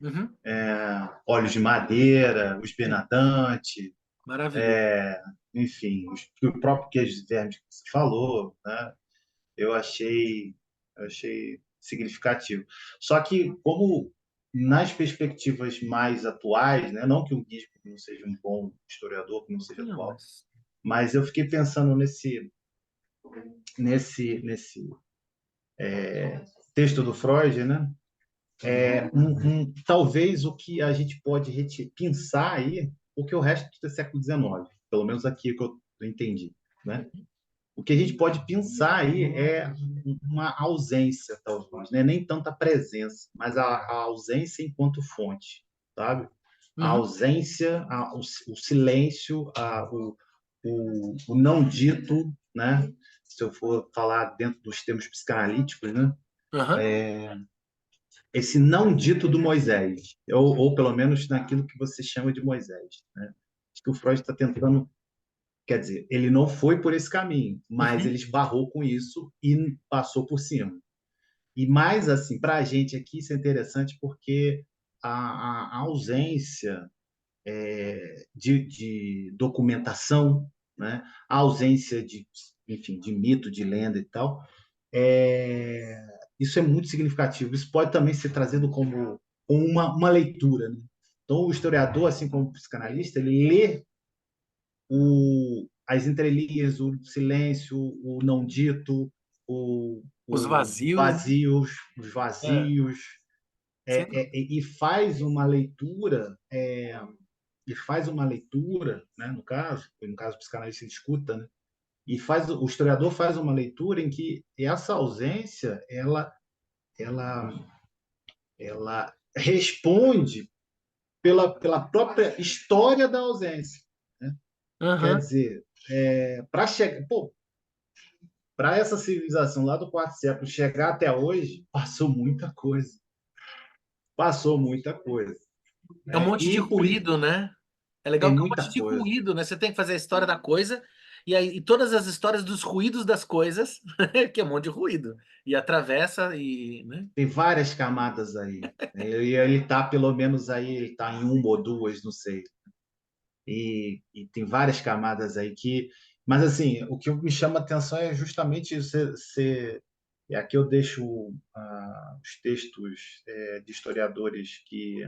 uhum. Olhos de madeira, os Bernadante, Maravilhoso. enfim, o próprio queijo de vermes que você falou, né? Eu achei significativo. Só que como nas perspectivas mais atuais, né, não que o Ginsburg não seja um bom historiador, que não seja Não, atual, mas. Mas eu fiquei pensando nesse texto do Freud, né? Talvez o que a gente pode pensar aí, o que o resto do século XIX, pelo menos aqui que eu entendi, né? O que a gente pode pensar aí é uma ausência, talvez, né? Nem tanta presença, mas a ausência enquanto fonte, sabe? A Uhum. ausência, o silêncio, o não dito, né? Se eu for falar dentro dos termos psicanalíticos, né? Aham. Esse não dito do Moisés, ou pelo menos naquilo que você chama de Moisés, né? Acho que o Freud está tentando, quer dizer, ele não foi por esse caminho, mas Uhum. ele esbarrou com isso e passou por cima. E mais assim, para a gente aqui isso é interessante porque a ausência de documentação, né? A ausência de, enfim, de mito, de lenda e tal, é, isso é muito significativo. Isso pode também ser trazido como uma leitura, né? Então, o historiador, assim como o psicanalista, ele lê as entrelinhas, o silêncio, o não dito, Os o vazios, né? vazios, os É, vazios, sem e faz uma leitura, né, no caso o psicanalista ele escuta, né, o historiador faz uma leitura em que essa ausência, ela, ela responde pela própria história da ausência, né? Quer Aham. dizer, para chegar, para essa civilização lá do quarto século chegar até hoje, passou muita coisa, É um né? monte de ruído, né? É legal Tem que é um muita monte de coisa. ruído, né? Você tem que fazer a história da coisa e aí e todas as histórias dos ruídos das coisas, que é um monte de ruído. E atravessa e, né? Tem várias camadas aí, né? E ele está pelo menos aí, ele está em uma ou duas, não sei. E tem várias camadas aí que, mas assim, o que me chama a atenção é justamente isso. E aqui eu deixo os textos de historiadores que,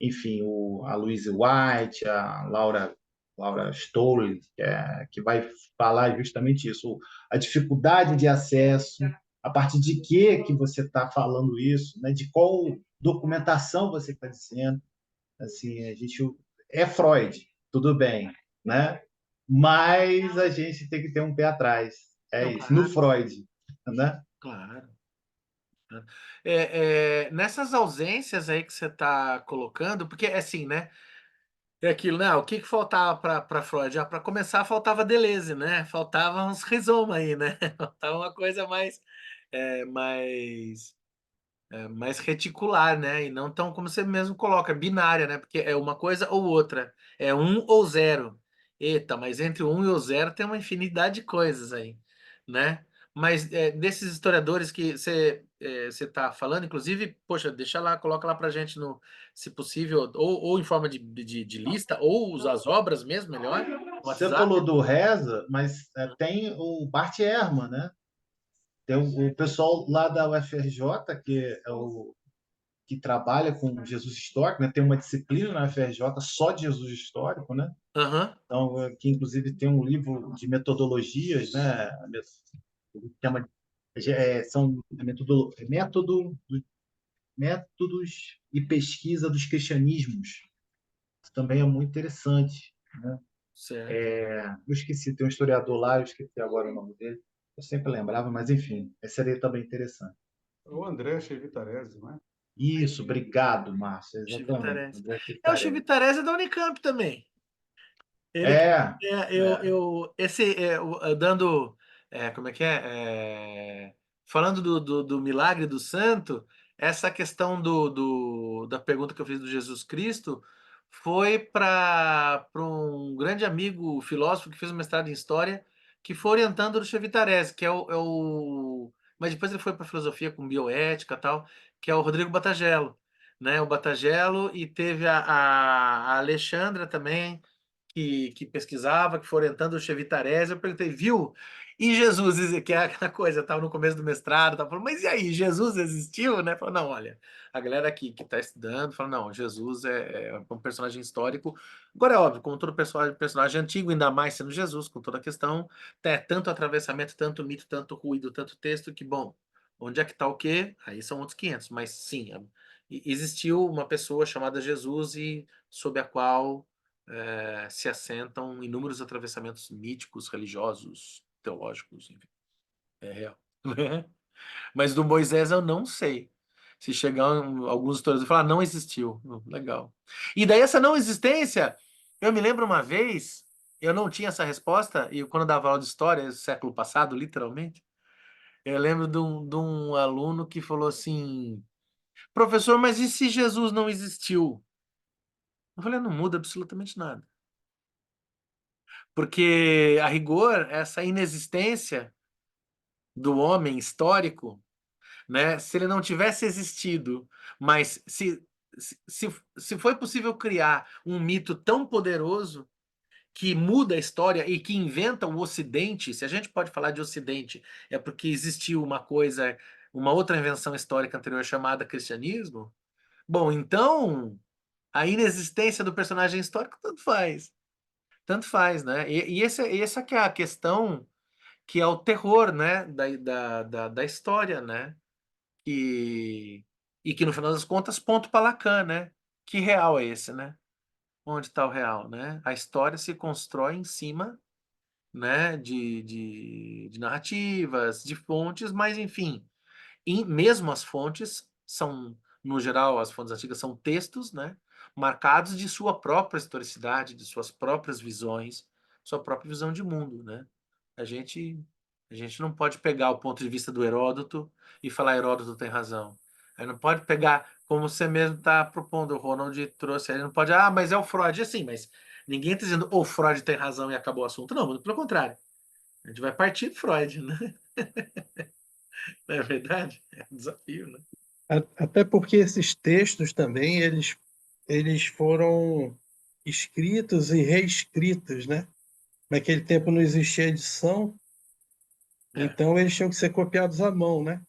enfim, a Louise White, a Laura Stoll, que vai falar justamente isso, a dificuldade de acesso, a partir de que você está falando isso, né? De qual documentação você está dizendo. Assim, a gente é Freud, tudo bem, né? Mas a gente tem que ter um pé atrás. É Não, isso, no claro, Freud, né? claro. Nessas ausências aí que você está colocando, porque assim, né? É aquilo, né? O que que faltava para Freud? Para começar, faltava Deleuze, né? Faltava uns rizomas aí, né? Faltava uma coisa mais mais reticular, né? E não tão como você mesmo coloca, binária, né? Porque é uma coisa ou outra, é um ou zero. Eita, mas entre o um e o zero tem uma infinidade de coisas aí, né? Mas desses historiadores que você está falando, inclusive, poxa, deixa lá, coloca lá pra gente no, se possível, ou em forma de lista, ou as obras mesmo, melhor, no Você WhatsApp. falou do Reza, mas tem o Bart Ehrman, né? Tem o pessoal lá da UFRJ, que trabalha com Jesus histórico, né? Tem uma disciplina na UFRJ só de Jesus histórico, né? Aham, Então, que inclusive tem um livro de metodologias, né? Chama, são métodos e pesquisa dos cristianismos. Isso também é muito interessante, né? certo. Eu esqueci, tem um historiador lá, eu esqueci agora o nome dele. Eu sempre lembrava, mas enfim, esse seria também interessante. O André Chevitarese, não é? Isso, obrigado, Márcio, exatamente. Chivitarese. André É o Chivitarelli. Chivitarese é da Unicamp também. Ele que É, é. dando como é que falando do milagre do santo, essa questão da pergunta que eu fiz do Jesus Cristo foi para um grande amigo filósofo que fez um mestrado em história que foi orientando o Chevitarese, que mas depois ele foi para filosofia com bioética e tal, que é o Rodrigo Batagello, né? O Batagello e teve a Alexandra também que pesquisava, que foi orientando o Chevitarese, eu perguntei, viu? E Jesus, que é aquela coisa, eu estava no começo do mestrado, tava falando, mas e aí, Jesus existiu, né? Falou, não, olha, a galera aqui que está estudando, fala, não, Jesus é um personagem histórico. Agora é óbvio, como todo personagem antigo, ainda mais sendo Jesus, com toda a questão, tanto atravessamento, tanto mito, tanto ruído, tanto texto, que, bom, onde é que está o quê? Aí são outros 500, mas sim, existiu uma pessoa chamada Jesus e sob a qual se assentam inúmeros atravessamentos míticos, religiosos, teológicos, enfim. É real. Mas do Moisés eu não sei. Se chegar alguns historiadores e falar, não existiu. Legal. E daí essa não existência, eu me lembro uma vez, eu não tinha essa resposta, e quando eu dava aula de história, século passado, literalmente, eu lembro de um aluno que falou assim, professor, mas e se Jesus não existiu? Eu falei, não muda absolutamente nada. Porque, a rigor, essa inexistência do homem histórico, né, se ele não tivesse existido, mas se foi possível criar um mito tão poderoso que muda a história e que inventa o Ocidente, se a gente pode falar de Ocidente, é porque existiu uma coisa, uma outra invenção histórica anterior chamada cristianismo. Bom, então a inexistência do personagem histórico tanto faz, né? Essa que é a questão, que é o terror, né, da história, né? E que no final das contas, ponto para Lacan, né? Que real é esse, né? Onde está o real, né? A história se constrói em cima, né, de narrativas, de fontes, mas enfim, mesmo as fontes são, no geral, as fontes antigas são textos, né, marcados de sua própria historicidade, de suas próprias visões, sua própria visão de mundo, né? A gente, a gente não pode pegar o ponto de vista do Heródoto e falar Heródoto tem razão. Aí não pode pegar, como você mesmo está propondo, o Ronald trouxe, aí não pode, mas é o Freud, assim, mas ninguém está dizendo o Freud tem razão e acabou o assunto. Não, muito pelo contrário. A gente vai partir do Freud, né? Não é verdade? É um desafio, né? Até porque esses textos também, eles foram escritos e reescritos, né? Naquele tempo não existia edição, É. então eles tinham que ser copiados à mão, né?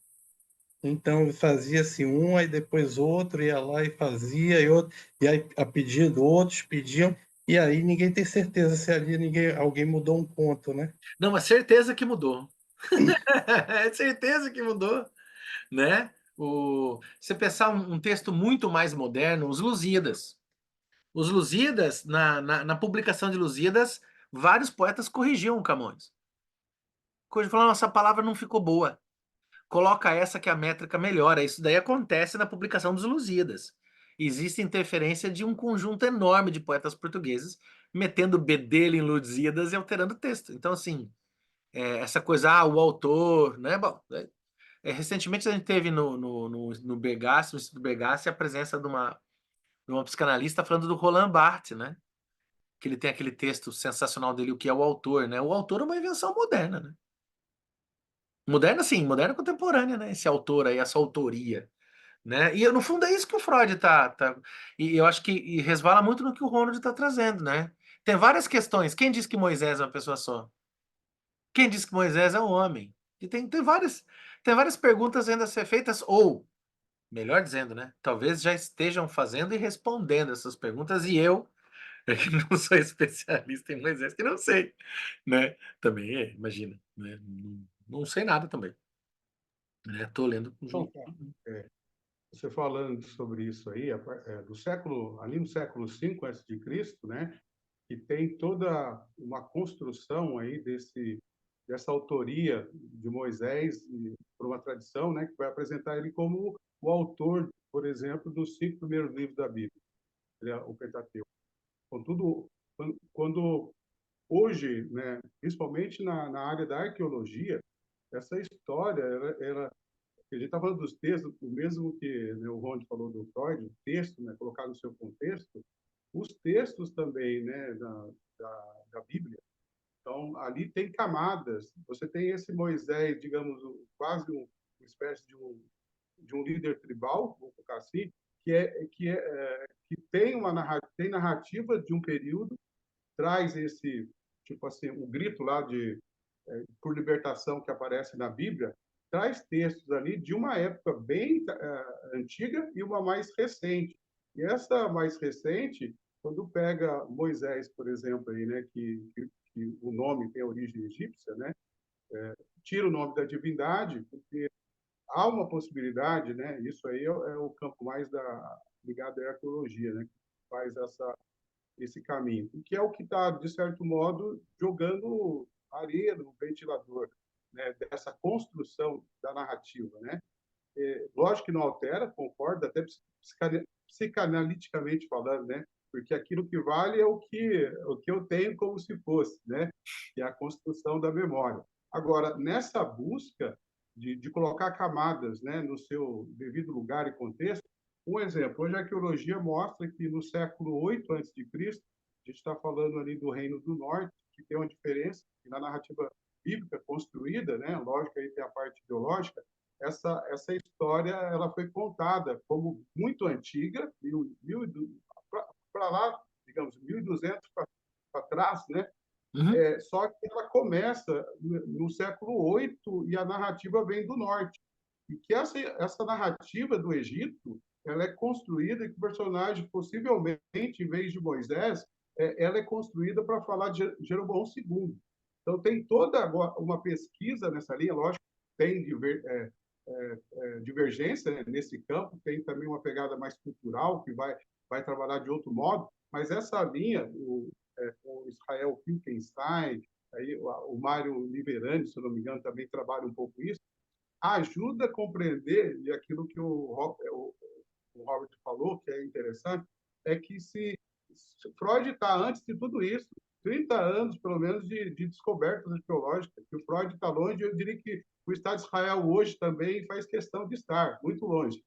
Então fazia-se um, aí depois outro, ia lá e fazia, e outro, e aí a pedido, outros pediam, e aí ninguém tem certeza se ali alguém mudou um ponto, né? Não, mas certeza que mudou. É certeza que mudou, né? Você pensar um texto muito mais moderno, os Lusíadas. Os Lusíadas, na publicação de Lusíadas, vários poetas corrigiam o Camões. Falaram, nossa palavra não ficou boa. Coloca essa que a métrica melhora. Isso daí acontece na publicação dos Lusíadas. Existe interferência de um conjunto enorme de poetas portugueses metendo bedelho em Lusíadas e alterando o texto. Então, assim, essa coisa, o autor, né? Bom, recentemente a gente teve no Bergasse, no Instituto Bergasse, a presença de uma psicanalista falando do Roland Barthes, né? Que ele tem aquele texto sensacional dele, o que é o autor, né? O autor é uma invenção moderna, né? Moderna, sim, moderna contemporânea, né? Esse autor aí, essa autoria, né? E no fundo é isso que o Freud e eu acho que resvala muito no que o Ronald está trazendo, né? Tem várias questões. Quem diz que Moisés é uma pessoa só? Quem diz que Moisés é um homem? E tem várias perguntas ainda a ser feitas, ou, melhor dizendo, né? Talvez já estejam fazendo e respondendo essas perguntas, e eu, que não sou especialista em Moisés, que não sei, né? Também, imagina, né? Não sei nada também, né? Tô lendo com Então, tá. Você falando sobre isso aí, do século, ali no século V a.C., né, que tem toda uma construção aí dessa autoria de Moisés por uma tradição, né, que vai apresentar ele como o autor, por exemplo, dos 5 primeiros livros da Bíblia, o Pentateuco. Contudo, quando hoje, né, principalmente na área da arqueologia, essa história, a gente está falando dos textos, o mesmo que, né, o Ron falou do Freud, o texto, né, colocado no seu contexto, os textos também, né, da Bíblia. Então, ali tem camadas. Você tem esse Moisés, digamos, quase uma espécie de um líder tribal, vou colocar assim, que tem narrativa de um período, traz esse, tipo assim, o grito lá de por libertação que aparece na Bíblia, traz textos ali de uma época bem antiga e uma mais recente. E essa mais recente, quando pega Moisés, por exemplo, aí, né, que o nome tem origem egípcia, né, tira o nome da divindade, porque há uma possibilidade, né, isso aí é o campo mais ligado à arqueologia, né, que faz esse caminho, que é o que está, de certo modo, jogando areia no ventilador, né, dessa construção da narrativa, né? Lógico que não altera, concordo, até psicanaliticamente falando, né? Porque aquilo que vale é o que eu tenho como se fosse, né? Que é a construção da memória. Agora, nessa busca de colocar camadas, né, no seu devido lugar e contexto, um exemplo, hoje a arqueologia mostra que no século 8 a.C., a gente está falando ali do Reino do Norte, que tem uma diferença, que na narrativa bíblica construída, né, lógico, aí tem a parte ideológica, essa história ela foi contada como muito antiga, para lá, digamos, 1.200 para trás, né? Uhum. Só que ela começa no século 8 e a narrativa vem do norte. E que essa narrativa do Egito ela é construída e que o personagem, possivelmente, em vez de Moisés, ela é construída para falar de Jeroboão II. Então, tem toda uma pesquisa nessa linha, lógico, tem divergência, né, nesse campo, tem também uma pegada mais cultural, que vai trabalhar de outro modo, mas essa linha, o Israel Finkelstein, aí, o Mário Liverani, se eu não me engano, também trabalha um pouco isso, ajuda a compreender, e aquilo que o Robert falou, que é interessante, é que se Freud está antes de tudo isso, 30 anos, pelo menos, de descobertas arqueológicas, que o Freud está longe, eu diria que o Estado de Israel hoje também faz questão de estar muito longe,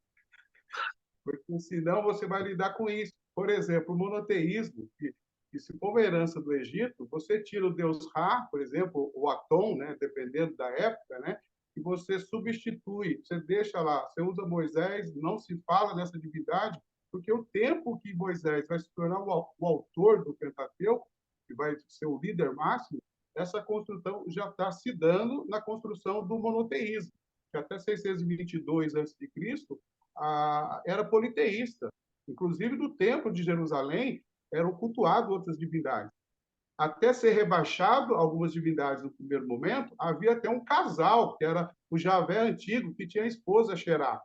porque senão você vai lidar com isso. Por exemplo, o monoteísmo, que se for uma herança do Egito, você tira o deus Ra, por exemplo, o Atom, né, dependendo da época, né, e você substitui, você deixa lá, você usa Moisés, não se fala dessa divindade, porque o tempo que Moisés vai se tornar o autor do Pentateuco, que vai ser o líder máximo, essa construção já está se dando na construção do monoteísmo, que até 622 a.C., era politeísta. Inclusive, no Templo de Jerusalém, eram cultuadas outras divindades. Até ser rebaixado algumas divindades no primeiro momento, havia até um casal, que era o Javé antigo, que tinha a esposa Xerá.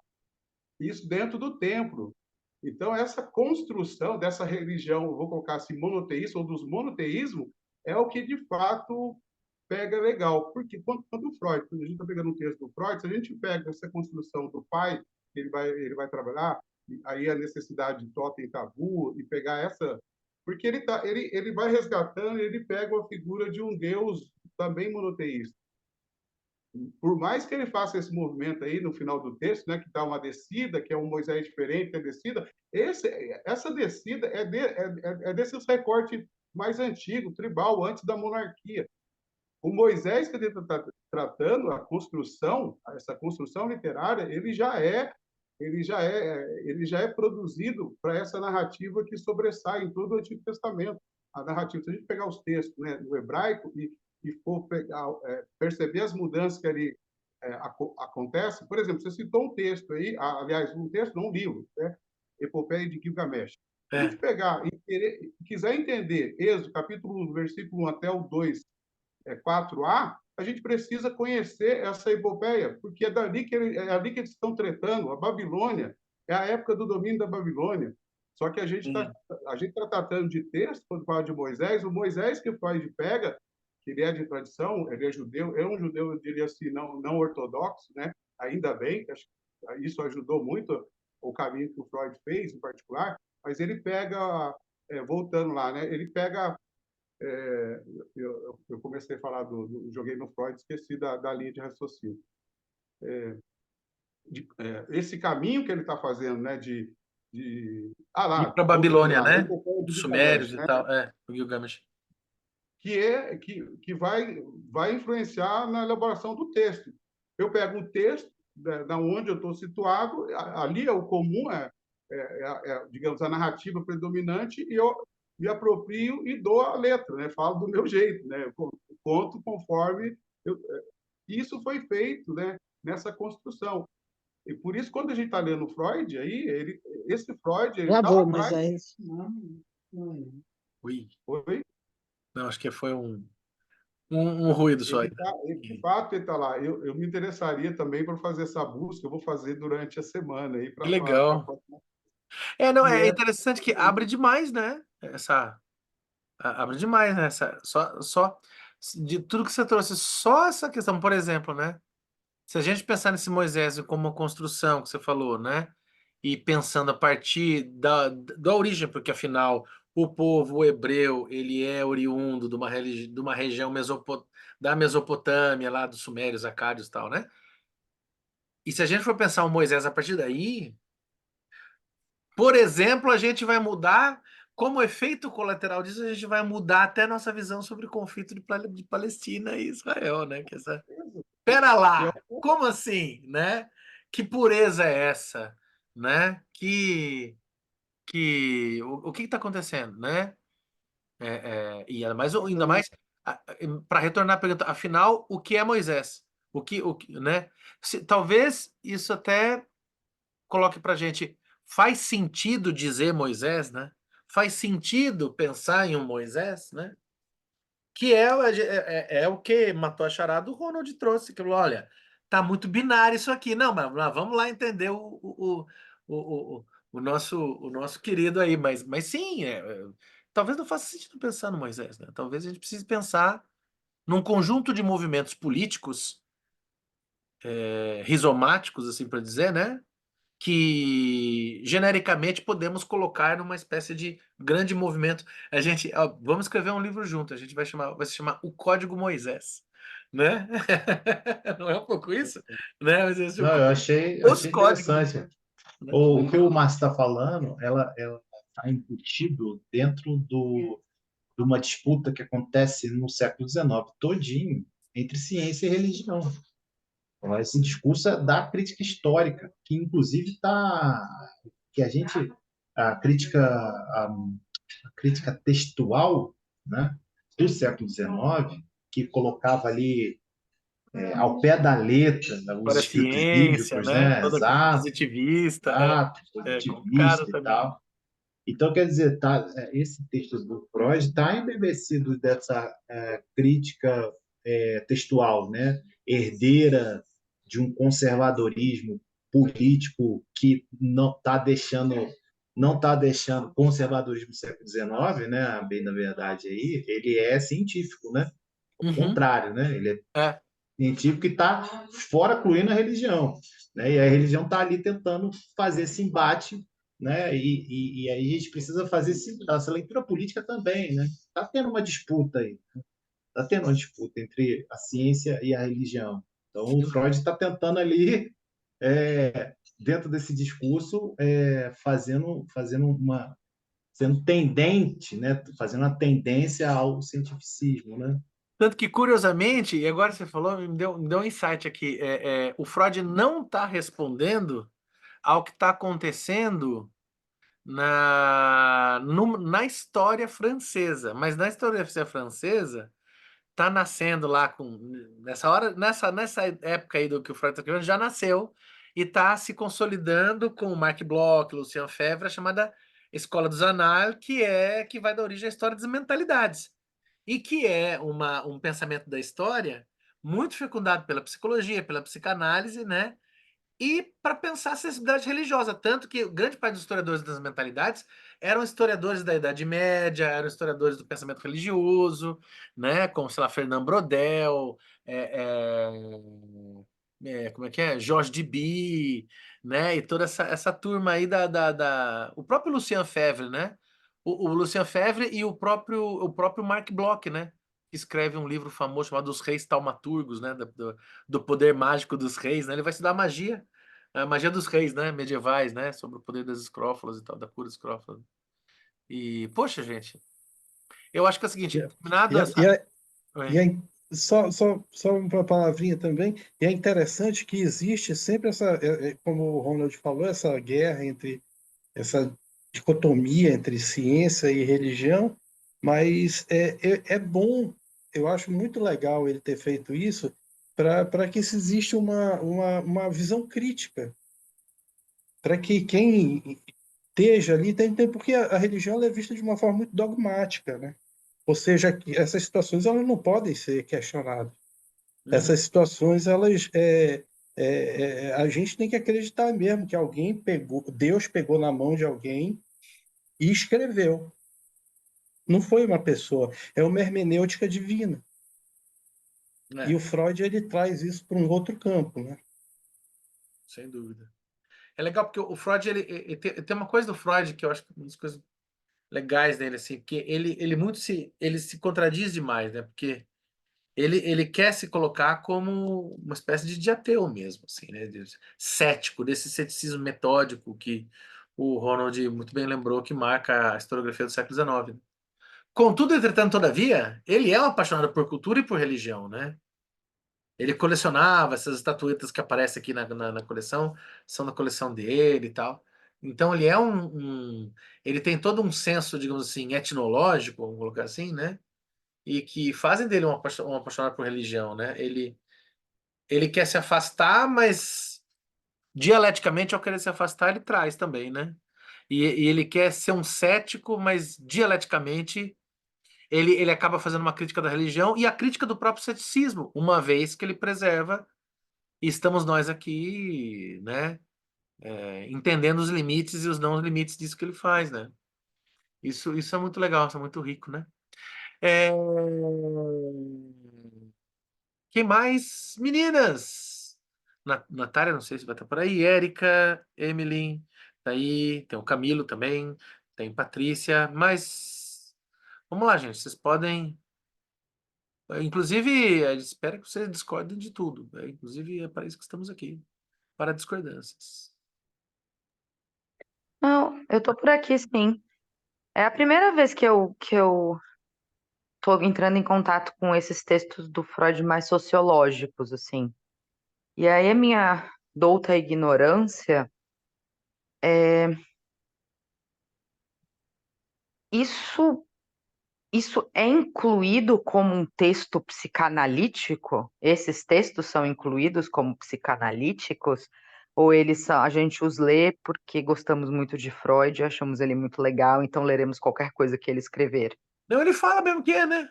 Isso dentro do templo. Então, essa construção dessa religião, vou colocar assim, monoteísta, ou dos monoteísmos, é o que, de fato, pega legal. Porque quando o Freud, quando a gente está pegando um texto do Freud, se a gente pega essa construção do pai, que ele vai trabalhar, aí a necessidade de totem e tabu, e pegar essa... Porque ele vai resgatando, ele pega a figura de um Deus também monoteísta. Por mais que ele faça esse movimento aí no final do texto, né, que está uma descida, que é um Moisés diferente, a descida, essa descida é desses recortes mais antigos, tribal, antes da monarquia. O Moisés que ele está tratando, essa construção literária, ele já é produzido para essa narrativa que sobressai em todo o Antigo Testamento. A narrativa, se a gente pegar os textos, né, do hebraico e for perceber as mudanças que ali acontecem, por exemplo, você citou um texto aí, aliás, um texto, não um livro, né, Epopeia de Gilgamesh. Se a gente pegar e quiser entender Êxodo, capítulo 1, versículo 1 até o 2, 4a, a gente precisa conhecer essa epopeia, porque é ali que eles estão tratando. A Babilônia é a época do domínio da Babilônia. Só que a gente está tratando de texto, quando fala de Moisés, o Moisés que faz de pega, que ele é de tradição, ele é judeu, é um judeu, eu diria assim, não ortodoxo, né? Ainda bem, que isso ajudou muito o caminho que o Freud fez, em particular, mas ele pega, voltando lá, né? Ele pega eu comecei a falar joguei no Freud, esqueci da linha de raciocínio. Esse caminho que ele está fazendo, né, ir para a Babilônia, né? Dos Sumérios e tal, o Gilgamesh. Que vai influenciar na elaboração do texto. Eu pego um texto da onde eu estou situado, ali é o comum, digamos, a narrativa predominante, e me aproprio e dou a letra, né? Falo do meu jeito, né? Eu conto conforme isso foi feito, né? Nessa construção. E por isso, quando a gente está lendo Freud, aí, esse Freud ele está lá Lavou, atrás. Moisés. Ui, Foi, não, acho que foi um ruído só aí. de fato, ele está lá. Eu me interessaria também por fazer essa busca, eu vou fazer durante a semana aí Que para legal. Não, e é é interessante que abre demais, né? Abre demais, né? Só de tudo que você trouxe, só essa questão, por exemplo, né? Se a gente pensar nesse Moisés como uma construção que você falou, né? E pensando a partir da origem, porque afinal o povo hebreu ele é oriundo de uma região da Mesopotâmia, lá dos Sumérios, Acádios e tal, né? E se a gente for pensar o Moisés a partir daí, por exemplo, a gente vai mudar, como efeito colateral disso, a gente vai mudar até a nossa visão sobre o conflito de Palestina e Israel, né? Pera lá, como assim, né? Que pureza é essa, né? O que está acontecendo, né? E ainda mais para retornar à pergunta, afinal, o que é Moisés? Né? Talvez isso até coloque para gente, faz sentido dizer Moisés, né? Faz sentido pensar em um Moisés, né? Que é o que matou a charada do Ronald trouxe, que falou, olha, tá muito binário isso aqui. Não, mas vamos lá entender o, o nosso querido aí. Mas sim, talvez não faça sentido pensar no Moisés, né? Talvez a gente precise pensar num conjunto de movimentos políticos rizomáticos, assim para dizer, né? Que genericamente podemos colocar numa espécie de grande movimento. Vamos escrever um livro junto, a gente vai se chamar O Código Moisés, né? Não é um pouco isso? Né? Mas Não, eu os achei códigos, interessante. né? O que o Márcio está falando, ela está embutido dentro de uma disputa que acontece no século XIX todinho entre ciência e religião. Então, esse discurso é da crítica histórica, que inclusive que a crítica textual, né, do século XIX, que colocava ali ao pé da letra, né, os Para a escritos ciência, bíblicos, né? né, Toda a questão exato, positivista, complicado positivista e também. tal. Então, quer dizer, esse texto do Freud está embebecido dessa crítica textual, né? Herdeira de um conservadorismo político que não tá deixando conservadorismo do século XIX, né? Bem na verdade aí, ele é científico, né? O Uhum. contrário, né? Ele é É. científico que está fora incluindo a religião, né? E a religião está ali tentando fazer esse embate, né? E aí a gente precisa fazer essa leitura política também, né? Está tendo uma disputa aí, está tendo uma disputa entre a ciência e a religião. Então o Freud está tentando ali dentro desse discurso sendo tendente, né? Fazendo uma tendência ao cientificismo, né? Tanto que, curiosamente, e agora você falou, me deu um insight aqui, o Freud não está respondendo ao que está acontecendo na história francesa, mas na história francesa está nascendo lá nessa hora, nessa época aí do que o Freud está escrevendo, já nasceu e está se consolidando com o Marc Bloch, Lucien Febvre, a chamada Escola dos Annales, que vai dar origem à história das mentalidades e que é um pensamento da história muito fecundado pela psicologia, pela psicanálise, né? E para pensar a sensibilidade religiosa, tanto que grande parte dos historiadores das mentalidades eram historiadores da Idade Média, eram historiadores do pensamento religioso, né, como, sei lá, Fernand Braudel, como é que é? Georges Duby, né, e toda essa turma aí o próprio Lucien Febvre, né, o Lucien Febvre e o próprio Marc Bloch, né, que escreve um livro famoso chamado Os Reis Taumaturgos, né, do poder mágico dos reis, né, ele vai estudar a magia dos reis, né, medievais, né, sobre o poder das escrófulas e tal, da cura escrófula. E, poxa, gente, eu acho que é o seguinte, E, terminado é- e, essa... é- e Oi. é- só uma palavrinha também, e é interessante que existe sempre como o Ronald falou, essa guerra entre essa dicotomia entre ciência e religião, mas é bom, eu acho muito legal ele ter feito isso para que se exista uma visão crítica, para que quem esteja ali, tem porque a religião ela é vista de uma forma muito dogmática, né? Ou seja, que essas situações elas não podem ser questionadas. Uhum. Essas situações, a gente tem que acreditar mesmo que alguém pegou, Deus pegou na mão de alguém e escreveu. Não foi uma pessoa, é uma hermenêutica divina. E É, o Freud ele traz isso para um outro campo, né? sem dúvida. É legal porque o Freud, tem uma coisa do Freud que eu acho que é uma das coisas legais dele, assim, porque ele se contradiz demais, né? Porque ele quer se colocar como uma espécie de ateu mesmo, assim, né? Cético, desse ceticismo metódico que o Ronald muito bem lembrou que marca a historiografia do século XIX. Né? Contudo, entretanto, todavia, ele é um apaixonado por cultura e por religião, né? Ele colecionava essas estatuetas que aparecem aqui na coleção, são da coleção dele e tal. Então ele é ele tem todo um senso, digamos assim, etnológico, vamos colocar assim, né? E que fazem dele um apaixonado por religião, né? Ele quer se afastar, mas dialeticamente, ao querer se afastar, ele traz também, né? E ele quer ser um cético, mas dialeticamente ele acaba fazendo uma crítica da religião e a crítica do próprio ceticismo, uma vez que ele preserva, e estamos nós aqui, né? Entendendo os limites e os não limites disso que ele faz, né? Isso é muito legal, isso é muito rico, né? É... Quem mais? Meninas! Natália, não sei se vai estar por aí. Érica, Emily, tá aí. Tem o Camilo também. Tem Patrícia. Mas vamos lá, gente. Vocês podem. Inclusive, espero que vocês discordem de tudo. Né? Inclusive, é para isso que estamos aqui para discordâncias. Não, eu tô por aqui, sim. É a primeira vez que eu tô entrando em contato com esses textos do Freud mais sociológicos, assim. E aí a minha douta ignorância, é, isso, isso é incluído como um texto psicanalítico? Esses textos são incluídos como psicanalíticos? Ou a gente os lê porque gostamos muito de Freud, achamos ele muito legal, então leremos qualquer coisa que ele escrever? Não, ele fala mesmo que é, né?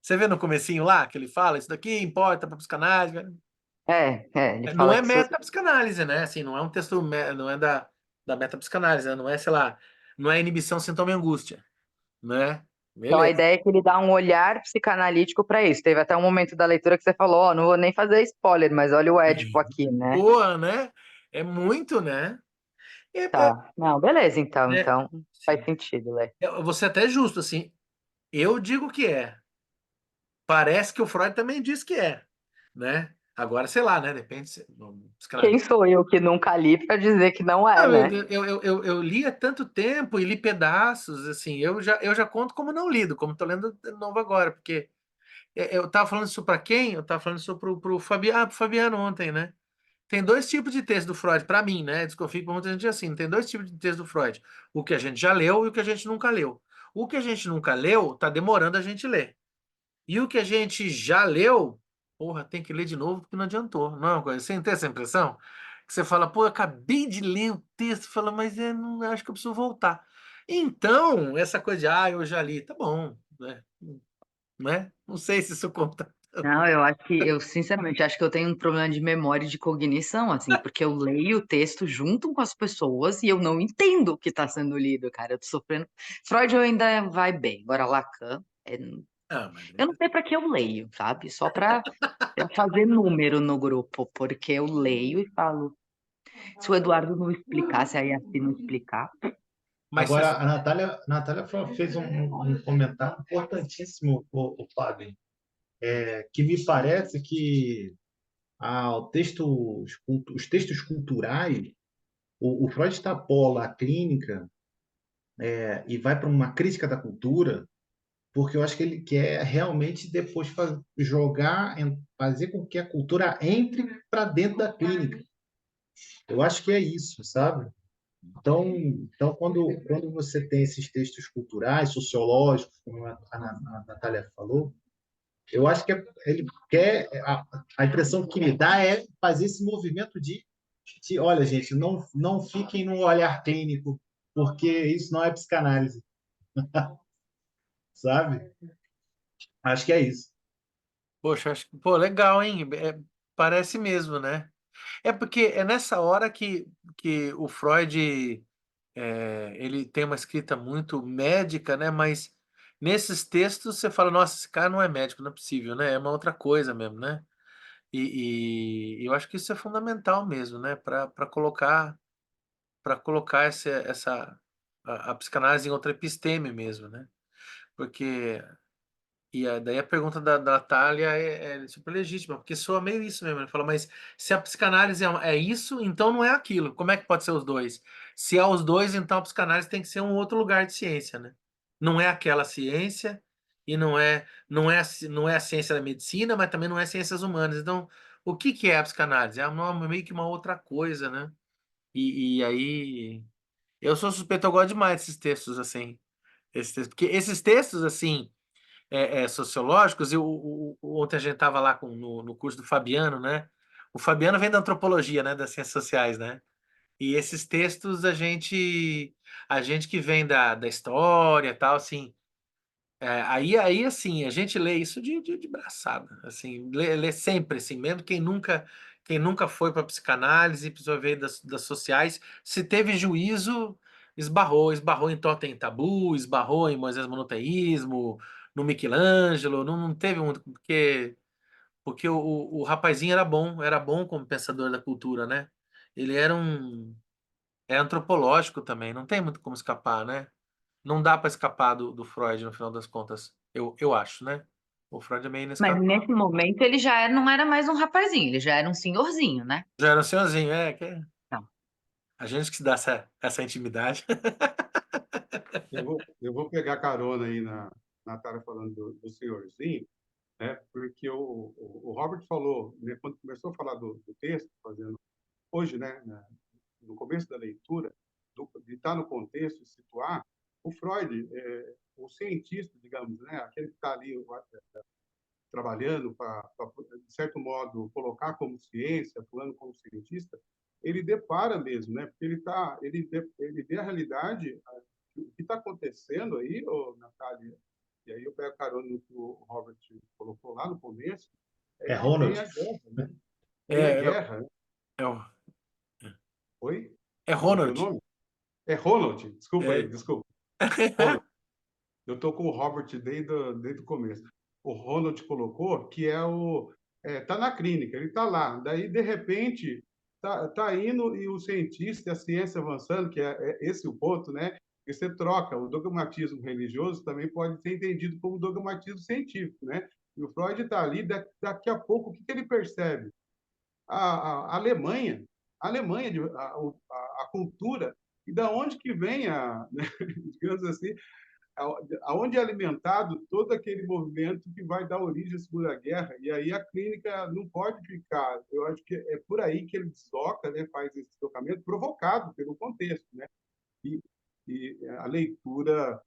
Você vê no comecinho lá que ele fala, isso daqui importa para psicanálise. Ele Não fala é que isso. metapsicanálise, né? Assim, não é um texto, não é da metapsicanálise, né? Não é, sei lá, não é inibição, sintoma e angústia, né? Então, a Beleza. ideia é que ele dá um olhar psicanalítico para isso. Teve até um momento da leitura que você falou, ó, não vou nem fazer spoiler, mas olha o Édipo aqui, né? Boa, né? É muito, né? Tá. Não, beleza, então. É, Então, faz sim. sentido, Lé. Você até é justo, assim. Eu digo que é. Parece que o Freud também diz que é, né? Agora, sei lá, né? Depende. Quem sou eu que nunca li para dizer que não é, Não, né? eu li há tanto tempo e li pedaços, assim, eu já conto como não lido, como estou lendo de novo agora, porque eu estava falando isso para quem? Eu estava falando isso pro Fabiano, pro Fabiano ontem, né? Tem dois tipos de texto do Freud, para mim, né? Desconfio que pra muita gente é assim, tem dois tipos de texto do Freud, o que a gente já leu e o que a gente nunca leu. O que a gente nunca leu, tá demorando a gente ler. E o que a gente já leu, porra, tem que ler de novo porque não adiantou. Não é uma coisa. Você não tem essa impressão? Que você fala, pô, eu acabei de ler o texto, fala, mas não acho que eu preciso voltar. Então, essa coisa de, eu já li, tá bom, né? Né? Não sei se isso conta. Não, eu sinceramente acho que eu tenho um problema de memória e de cognição, assim, porque eu leio o texto junto com as pessoas e eu não entendo o que está sendo lido, cara. Eu tô sofrendo. Freud eu ainda vai bem, agora Lacan, Mas... eu não sei para que eu leio, sabe? Só para fazer número no grupo, porque eu leio e falo. Se o Eduardo não explicasse, aí assim não explicar. Mas Agora, a Natália fez um comentário importantíssimo, o Fábio, que me parece que os textos culturais, o Freud extrapola a clínica, e vai para uma crítica da cultura, porque eu acho que ele quer realmente depois fazer com que a cultura entre para dentro da clínica. Eu acho que é isso, sabe? Então quando você tem esses textos culturais, sociológicos, como a Natália falou, eu acho que ele quer, a impressão que me dá é fazer esse movimento de olha, gente, não fiquem no olhar clínico, porque isso não é psicanálise, sabe? Acho que é isso. Poxa, acho que, pô, legal, hein? Parece mesmo, né? É porque é nessa hora que o Freud ele tem uma escrita muito médica, né? Mas nesses textos você fala, nossa, esse cara não é médico, não é possível, né? É uma outra coisa mesmo, né? E eu acho que isso é fundamental mesmo, né? Para colocar a psicanálise em outra episteme mesmo, né? Porque daí a pergunta da Natália é super legítima, porque soa meio isso mesmo. Ele fala, mas se a psicanálise é isso, então não é aquilo. Como é que pode ser os dois? Se é os dois, então a psicanálise tem que ser um outro lugar de ciência, né? Não é aquela ciência e não é a ciência da medicina, mas também não é ciências humanas. Então, o que que é a psicanálise? Meio que uma outra coisa, né? E aí, eu sou suspeito, eu gosto demais desses textos assim. Porque esses textos assim sociológicos, e ontem a gente estava lá no curso do Fabiano, né? O Fabiano vem da antropologia, né? Das ciências sociais, né? E esses textos a gente que vem da história e tal, assim, aí assim, a gente lê isso de braçada, assim, lê sempre, assim, mesmo quem nunca foi para psicanálise, precisou ver das sociais, se teve juízo, esbarrou em Totem e Tabu, esbarrou em Moisés Monoteísmo, no Michelangelo, não teve muito, porque o rapazinho era bom como pensador da cultura, né? Ele é antropológico também, não tem muito como escapar, né? Não dá para escapar do Freud no final das contas, eu acho, né? O Freud é meio Mas inescapável. nesse momento ele não era mais um rapazinho, ele já era um senhorzinho, né? Já era um senhorzinho, que Não. a gente que se dá essa intimidade. Eu vou pegar carona aí na Natália falando do senhorzinho, né? Porque o Robert falou, né, quando começou a falar do texto, fazendo hoje, né, no começo da leitura, de estar no contexto, situar, o Freud, o cientista, digamos, né, aquele que está ali trabalhando para, de certo modo, colocar como ciência, atuando como cientista, ele depara mesmo, né? Porque ele vê a realidade, o que está acontecendo aí, Natália, e aí eu pego carona no que o Robert colocou lá no começo, é É que tem Ronald. a guerra, né? Tem a É, guerra, né? é, o- Oi? é Como que é o Ronald. nome? É Ronald, desculpa aí, É. desculpa. Ronald. Eu estou com o Robert desde o começo. O Ronald colocou que tá na clínica, ele está lá. Daí, de repente, tá indo e o cientista, a ciência avançando, que é esse o ponto, né? Que você troca o dogmatismo religioso também pode ser entendido como dogmatismo científico, né? E o Freud está ali, daqui a pouco, o que ele percebe? A Alemanha, a cultura, e da onde que vem né, digamos assim, aonde é alimentado todo aquele movimento que vai dar origem à Segunda Guerra, e aí a clínica não pode ficar. Eu acho que é por aí que ele desloca, né, faz esse deslocamento provocado pelo contexto, né? E, e a leitura,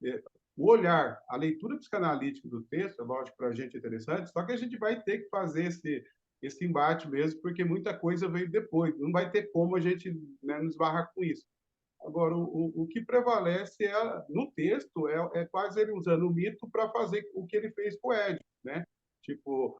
é, o olhar, a leitura psicanalítica do texto, é lógico, para a gente é interessante, só que a gente vai ter que fazer esse embate mesmo, porque muita coisa veio depois, não vai ter como a gente, né, nos barrar com isso. Agora, o que prevalece no texto é quase ele usando o mito para fazer o que ele fez com o Édipo, né? Tipo,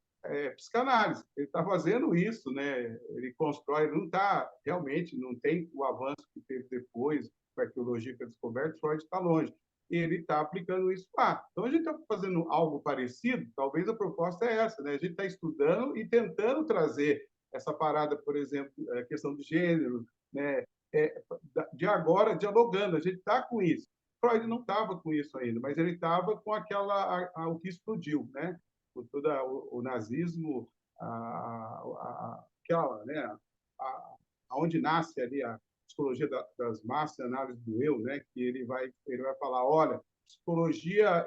psicanálise. Ele está fazendo isso, né? Ele constrói, ele não está, realmente, não tem o avanço que teve depois, com a arqueologia que é descoberta, Freud está longe. Ele está aplicando isso lá. Então, a gente está fazendo algo parecido, talvez a proposta é essa, né? A gente está estudando e tentando trazer essa parada, por exemplo, a questão de gênero, né? É, de agora dialogando. A gente está com isso. Freud não estava com isso ainda, mas ele estava com o que explodiu, né? Com todo o nazismo, aquela, né? Aonde nasce ali a psicologia das massas, a análise do eu, né? Que ele vai falar, olha, psicologia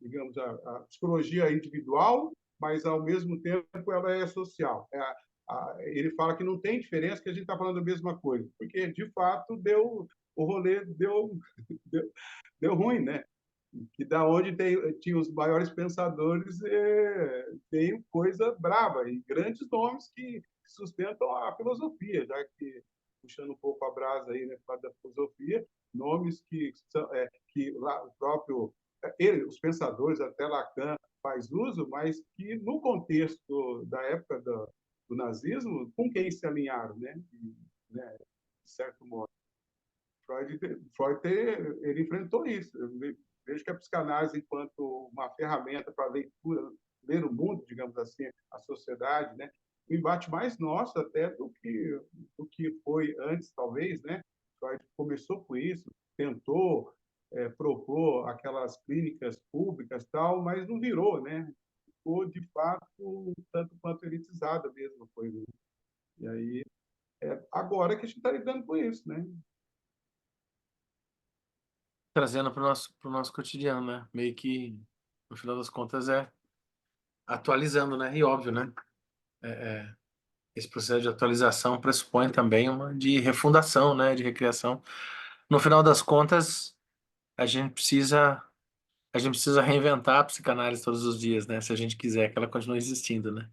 digamos, a psicologia individual, mas ao mesmo tempo ela é social. ele fala que não tem diferença, que a gente está falando a mesma coisa, porque, de fato, o rolê deu, deu ruim, né? Que da onde tinha os maiores pensadores, veio coisa braba, e grandes nomes que sustentam a filosofia, já que, puxando um pouco a brasa aí, né, da filosofia, nomes que são, que lá, o próprio, os pensadores, até Lacan faz uso, mas que no contexto da época do nazismo, com quem se alinharam, né? Né, de certo modo. Ele enfrentou isso. Eu vejo que a psicanálise, enquanto uma ferramenta para leitura, ler o mundo, digamos assim, a sociedade, né? O embate mais nosso até do que foi antes, talvez, né? Freud começou com isso, tentou propor aquelas clínicas públicas tal, mas não virou, né? Ficou de fato um tanto quanto elitizada mesmo a coisa. Né? E aí agora que a gente está lidando com isso, né? Trazendo para o nosso cotidiano, né? Meio que, no final das contas, atualizando, né? E óbvio, né? Esse processo de atualização pressupõe também uma de refundação, né? De recriação. No final das contas, a gente precisa, a gente precisa reinventar a psicanálise todos os dias, né? Se a gente quiser que ela continue existindo, né?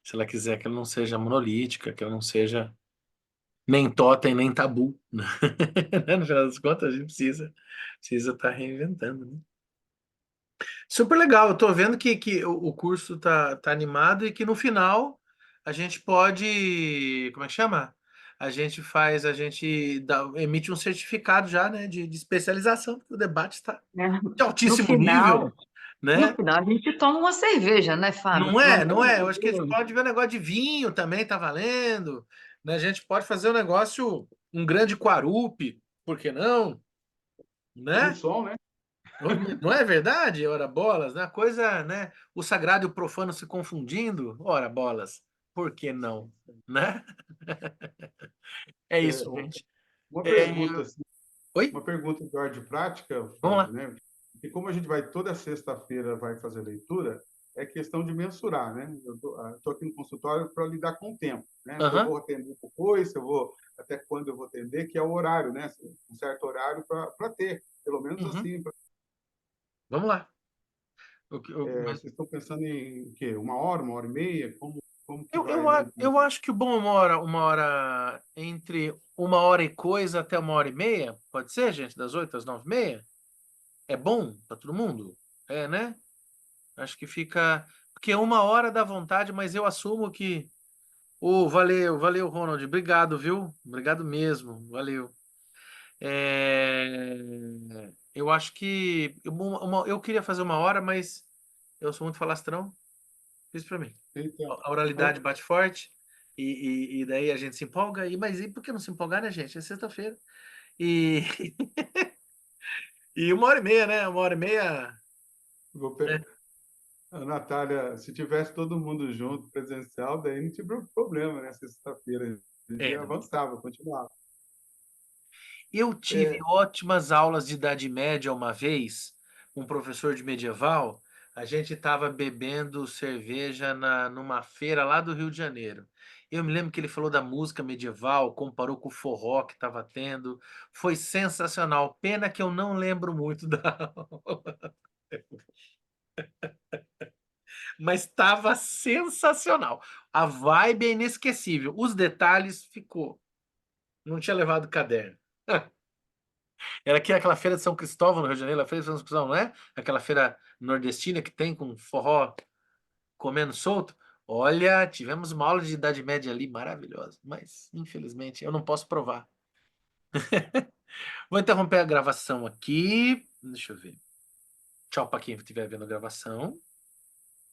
Se ela quiser que ela não seja monolítica, que ela não seja nem totem, nem tabu, né? No final das contas, a gente precisa estar reinventando, né? Super legal, eu tô vendo que o curso tá animado e que no final a gente pode, como é que chama? A gente emite um certificado já, né, de especialização, porque o debate está Né? de No altíssimo final, nível, né? a gente toma uma cerveja, né, Fábio? Não Pelo é, amor não é? de Eu acho que a gente Deus. pode ver um negócio de vinho também, tá valendo, né? A gente pode fazer um negócio, um grande Quarup, por que não? Um Né? som, né? Não é verdade? Ora bolas, né? A coisa, né? O sagrado e o profano se confundindo, ora bolas, por que não? Né? É É, isso, gente. uma É, pergunta, assim, oi? uma pergunta de ordem de prática, Vamos Fábio, lá. né? E como a gente vai toda sexta-feira vai fazer leitura, é questão de mensurar, né? Eu tô aqui no consultório para lidar com o tempo, né? Se eu Aham, vou atender depois, se eu vou até quando eu vou atender, que é o horário, né? Um certo horário para ter, pelo menos uhum. assim. Vamos lá. Mas Vocês estão pensando em o quê? Uma hora e meia? Como que vai manter? eu acho que o bom é uma hora entre uma hora e coisa até uma hora e meia, pode ser, gente? Das 8 às 9h30? É bom para todo mundo? É, né? Acho que fica. Porque uma hora dá vontade, mas eu assumo que. Valeu, valeu, Ronald. Obrigado, viu? Obrigado mesmo. Valeu. É, Eu acho que eu queria fazer uma hora, mas eu sou muito falastrão. Fiz para mim. Então, A oralidade bate forte e daí a gente se empolga. Mas e por que não se empolgar, né, gente? É sexta-feira. E, e uma hora e meia, né? Uma hora e meia. vou Né? A Natália, se tivesse todo mundo junto, presencial, daí não tinha problema, né? Sexta-feira a gente É, não. avançava, continuava. Eu tive É, ótimas aulas de Idade Média uma vez, um professor de medieval. A gente estava bebendo cerveja numa feira lá do Rio de Janeiro. Eu me lembro que ele falou da música medieval, comparou com o forró que estava tendo. Foi sensacional. Pena que eu não lembro muito da aula, mas estava sensacional. A vibe é inesquecível. Os detalhes ficou. Não tinha levado caderno. Era aqui aquela feira de São Cristóvão, no Rio de Janeiro, a feira de São Cristóvão, não é? Aquela feira nordestina que tem com forró comendo solto. Olha, tivemos uma aula de Idade Média ali maravilhosa, mas infelizmente eu não posso provar. Vou interromper a gravação aqui. Deixa eu ver. Tchau para quem estiver vendo a gravação.